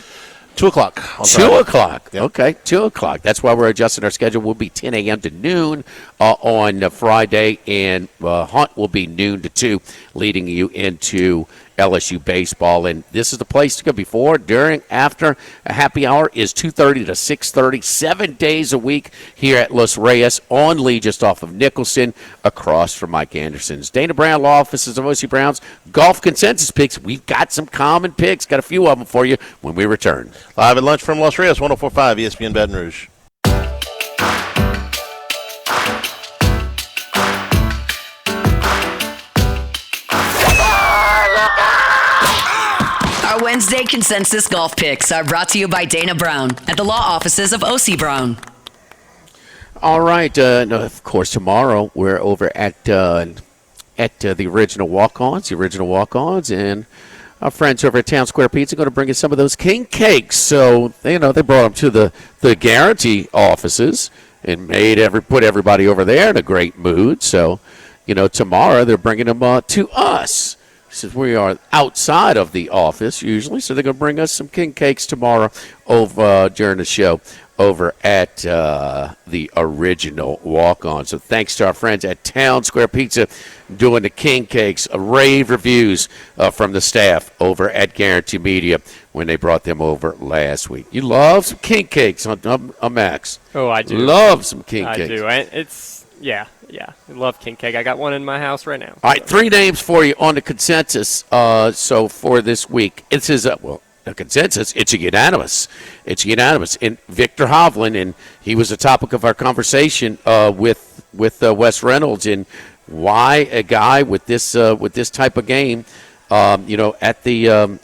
2 o'clock. 2 o'clock. Yep. Okay, 2 o'clock. That's why we're adjusting our schedule. We'll be 10 a.m. to noon on Friday, and Hunt will be noon to 2, leading you into LSU baseball. And this is the place to go before, during, after. A happy hour is 2:30 to 6:30, 7 days a week here at Los Reyes on Lee, just off of Nicholson, across from Mike Anderson's. Dana Brown, law offices of O.C. Brown's golf consensus picks. We've got some common picks. Got a few of them for you when we return. Live at lunch from Los Reyes, 104.5 ESPN Baton Rouge. Our Wednesday consensus golf picks are brought to you by Dana Brown at the law offices of O.C. Brown. All right. Of course, tomorrow we're over at the original walk-ons. And our friends over at Town Square Pizza are going to bring us some of those king cakes. So, you know, they brought them to the Guarantee offices and put everybody over there in a great mood. So, you know, tomorrow they're bringing them to us, since we are outside of the office usually. So they're going to bring us some king cakes tomorrow over during the show over at the original walk-on. So thanks to our friends at Town Square Pizza doing the king cakes. Rave reviews from the staff over at Guarantee Media when they brought them over last week. You love some king cakes on Max. Oh, I do. Love some king cakes. I do. Yeah. I love king cake. I got one in my house right now. All right, 3 names for you on the consensus. So for this week, it says, the consensus, it's unanimous. It's unanimous. And Victor Hovland, and he was the topic of our conversation with Wes Reynolds, and why a guy with this type of game, you know, at the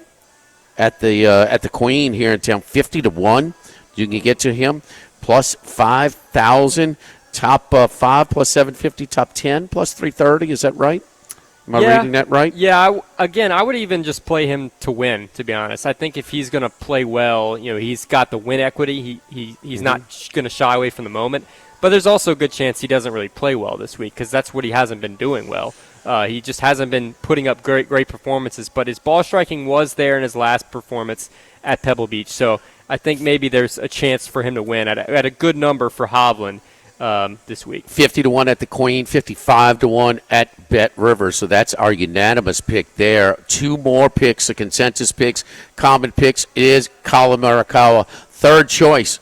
Queen here in town, 50-1, you can get to him, plus 5,000. Top 5 plus 750, top 10 plus 330. Is that right? Am I reading that right? Yeah. I would even just play him to win, to be honest. I think if he's going to play well, you know, he's got the win equity. He's not going to shy away from the moment. But there's also a good chance he doesn't really play well this week because that's what he hasn't been doing well. He just hasn't been putting up great performances. But his ball striking was there in his last performance at Pebble Beach. So I think maybe there's a chance for him to win at a good number for Hovland. this week. 50-1 at the Queen, 55-1 at Bet River. So that's our unanimous pick there. Two more picks, the consensus picks, common picks is Colin Morikawa. Third choice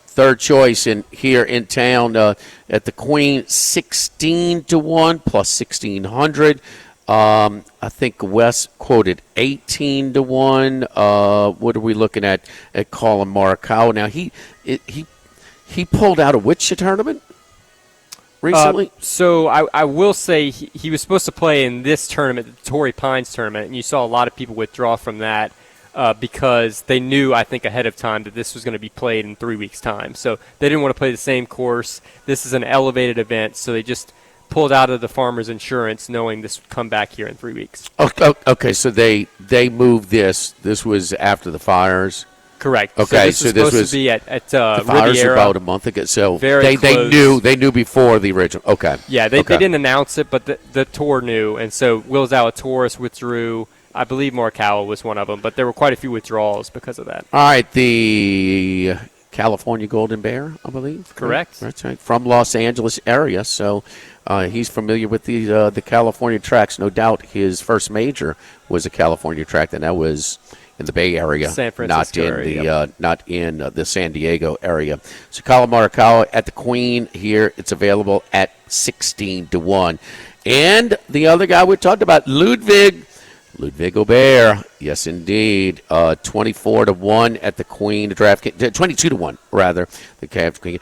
in here in town at the Queen, 16-1 plus 1,600. I think Wes quoted 18-1. What are we looking at Colin Morikawa? Now he pulled out of which tournament recently? So I will say he was supposed to play in this tournament, the Torrey Pines tournament, and you saw a lot of people withdraw from that because they knew, I think, ahead of time that this was going to be played in 3 weeks' time. So they didn't want to play the same course. This is an elevated event, so they just pulled out of the Farmers Insurance knowing this would come back here in 3 weeks. Okay, so they moved this. This was after the fires. Correct. Okay, so this was supposed to be at the fires Riviera about a month ago. So Very they close. knew before the original. Okay. Yeah, they didn't announce it, but the tour knew, and so Will Zalatoris withdrew. I believe Morikawa was one of them, but there were quite a few withdrawals because of that. All right, the California Golden Bear, I believe. Correct. That's right, from Los Angeles area. So he's familiar with the California tracks. No doubt his first major was a California track, and that was in the Bay Area, San Francisco not in the San Diego area. So Colin Morikawa at the Queen here. It's available at 16-1. And the other guy we talked about, Ludwig Aubert, yes indeed, 24-1 at the Queen, 22-1 rather. The Cavs Queen.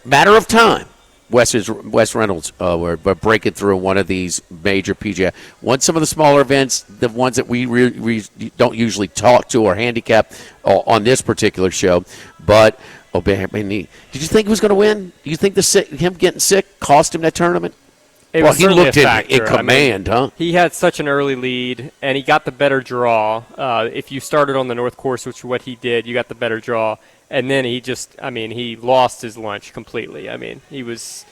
Matter of time. Wes Reynolds were breaking through one of these major PGA. Won some of the smaller events, the ones that we don't usually talk to or handicap on this particular show. But Aubert, did you think he was going to win? Do you think him getting sick cost him that tournament? He looked in command, huh? He had such an early lead, and he got the better draw. If you started on the North Course, which is what he did, you got the better draw. And then he lost his lunch completely. I mean, he was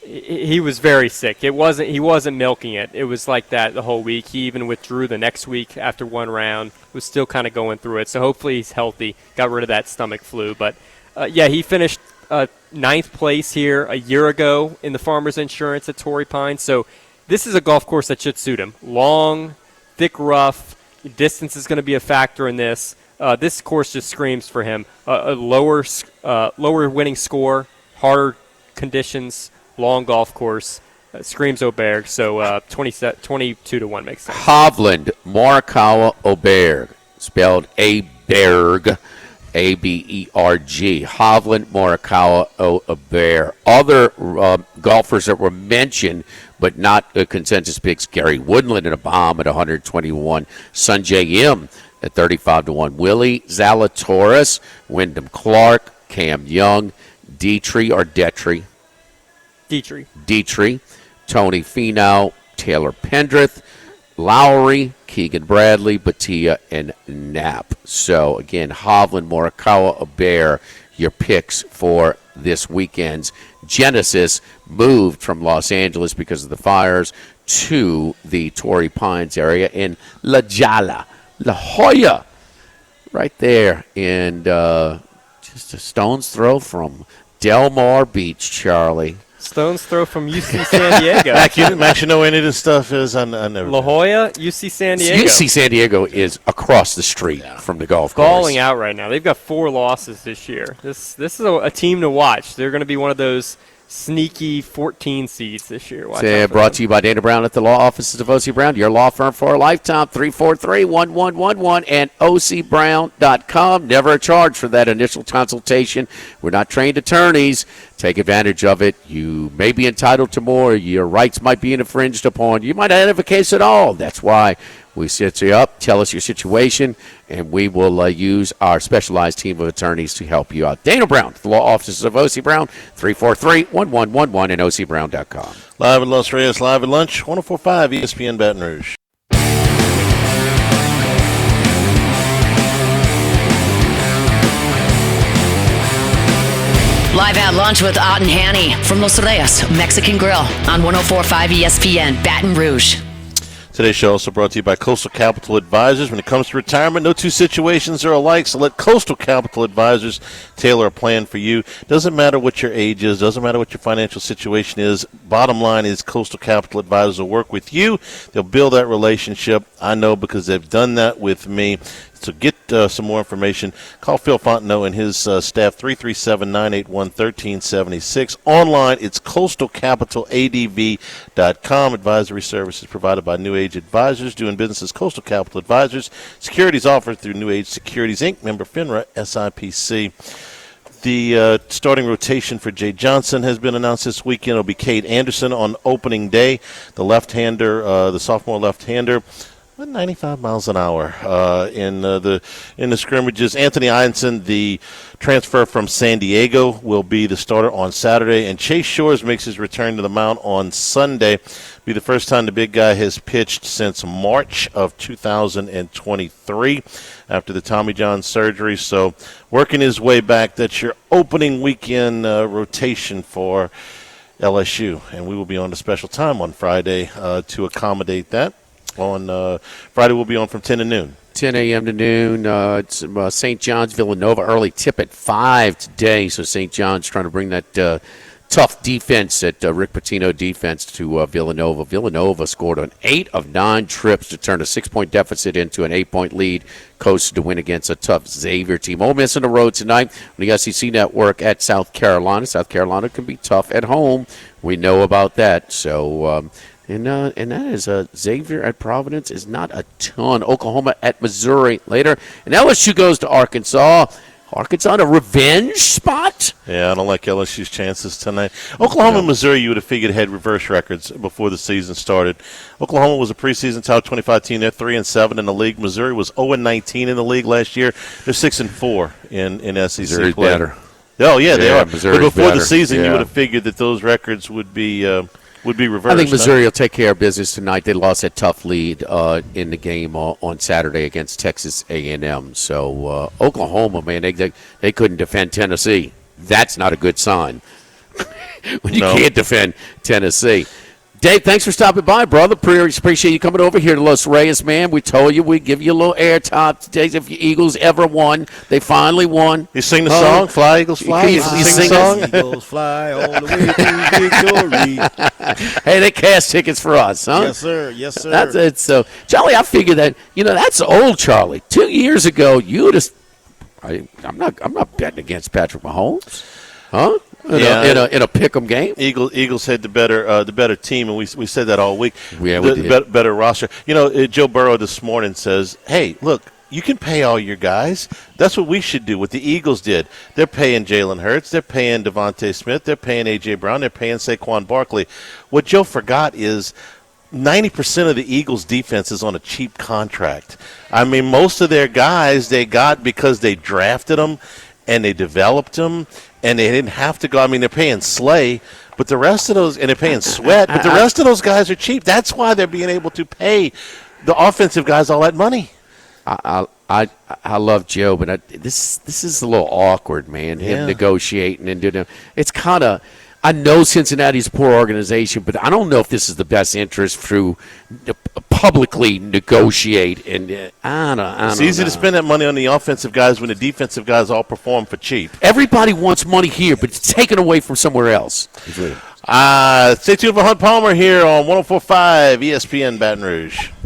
very sick. He wasn't milking it. It was like that the whole week. He even withdrew the next week after one round. Was still kind of going through it. So hopefully he's healthy. Got rid of that stomach flu. But he finished 9th place here a year ago in the Farmers Insurance at Torrey Pines. So this is a golf course that should suit him. Long, thick rough. Distance is going to be a factor in this. This course just screams for him. A lower winning score, harder conditions, long golf course. Screams Aubert. So 22-1 makes sense. Hovland, Morikawa, Aubert, spelled Aberg. Aberg. Hovland, Morikawa, Aubert. Other golfers that were mentioned but not consensus picks: Gary Woodland and a bomb at 121. Sungjae Im at 35-1. Willie Zalatoris, Wyndham Clark, Cam Young, Dietrich or Detry. Dietrich. Tony Finau, Taylor Pendrith, Lowry, Keegan Bradley, Batia, and Knapp. So, again, Hovland, Morikawa, Aubert, your picks for this weekend's Genesis. Moved from Los Angeles because of the fires to the Torrey Pines area in La Jolla, right there. And just a stone's throw from Del Mar Beach, Charlie. Stone's throw from UC San Diego. Max, you know any of this stuff is? I never. La Jolla, UC San Diego. UC San Diego is across the street from the golf course. Falling out right now. They've got 4 losses this year. This is a team to watch. They're going to be one of those sneaky 14 seeds this year. Brought to you by Dana Brown at the law offices of O.C. Brown, your law firm for a lifetime. 343-1111 and ocbrown.com. Never a charge for that initial consultation. We're not trained attorneys. Take advantage of it. You may be entitled to more. Your rights might be infringed upon. You might not have a case at all. That's why we set you up, tell us your situation, and we will use our specialized team of attorneys to help you out. Dana Brown, the law offices of O.C. Brown, 343-1111 and ocbrown.com. Live at Los Reyes, live at lunch, 104.5 ESPN Baton Rouge. Live at lunch with Ott and Hanny from Los Reyes Mexican Grill on 104.5 ESPN Baton Rouge. Today's show also brought to you by Coastal Capital Advisors. When it comes to retirement, no two situations are alike, so let Coastal Capital Advisors tailor a plan for you. Doesn't matter what your age is, doesn't matter what your financial situation is. Bottom line is Coastal Capital Advisors will work with you. They'll build that relationship. I know because they've done that with me. So get some more information. Call Phil Fontenot and his staff, 337-981-1376. Online, it's coastalcapitaladv.com. Advisory services provided by New Age Advisors. Doing business as Coastal Capital Advisors. Securities offered through New Age Securities, Inc., member FINRA, SIPC. The starting rotation for Jay Johnson has been announced this weekend. It'll be Cade Anderson on opening day, the left-hander, the sophomore left-hander. 95 miles an hour in the scrimmages. Anthony Ianson, the transfer from San Diego, will be the starter on Saturday, and Chase Shores makes his return to the mound on Sunday. Be the first time the big guy has pitched since March of 2023 after the Tommy John surgery. So working his way back. That's your opening weekend rotation for LSU, and we will be on a special time on Friday to accommodate that. On Friday, we'll be on from 10 to noon. 10 a.m. to noon. It's St. John's, Villanova. Early tip at 5 today. So St. John's trying to bring that tough defense, that Rick Pitino defense, to Villanova. Villanova scored on 8 of 9 trips to turn a 6-point deficit into an 8-point lead. Coasted to win against a tough Xavier team. Ole Miss on the road tonight on the SEC Network at South Carolina. South Carolina can be tough at home. We know about that. So... And that is Xavier at Providence is not a ton. Oklahoma at Missouri later. And LSU goes to Arkansas. Arkansas in a revenge spot? Yeah, I don't like LSU's chances tonight. Oklahoma and Missouri, you would have figured, had reverse records before the season started. Oklahoma was a preseason top 25 team. They're 3-7 in the league. Missouri was 0-19 in the league last year. They're 6-4 in SEC Missouri's play. better. Oh, yeah, they are. Missouri's but before better. the season, you would have figured that those records would be reversed. I think Missouri will take care of business tonight. They lost that tough lead in the game on Saturday against Texas A&M. So Oklahoma, man, they couldn't defend Tennessee. That's not a good sign when you can't defend Tennessee. Dave, thanks for stopping by, brother. Appreciate you coming over here to Los Reyes, man. We told you we'd give you a little airtime today if your Eagles ever won. They finally won. You sing the song, Fly, Eagles, Fly? You sing the song? Eagles fly all the way to victory. Hey, they cash tickets for us, huh? Yes, sir. Yes, sir. That's it. So, Charlie, I figured that, that's old Charlie. 2 years ago, you would have – I'm not betting against Patrick Mahomes, huh? In a pick'em game, Eagles had the better team, and we said that all week. Yeah, we did. Better roster. Joe Burrow this morning says, "Hey, look, you can pay all your guys. That's what we should do. What the Eagles did. They're paying Jalen Hurts. They're paying Devontae Smith. They're paying A.J. Brown. They're paying Saquon Barkley. What Joe forgot is 90% of the Eagles' defense is on a cheap contract. I mean, most of their guys they got because they drafted them and they developed them." And they didn't have to go. I mean, they're paying Slay, but the rest of those, and they're paying Sweat, but the rest of those guys are cheap. That's why they're being able to pay the offensive guys all that money. I love Joe, but this is a little awkward, man. Him negotiating and doing. It's kind of. I know Cincinnati's a poor organization, but I don't know if this is the best interest to publicly negotiate. And I don't It's easy to spend that money on the offensive guys when the defensive guys all perform for cheap. Everybody wants money here, but it's taken away from somewhere else. Stay tuned for Hunt Palmer here on 104.5 ESPN Baton Rouge.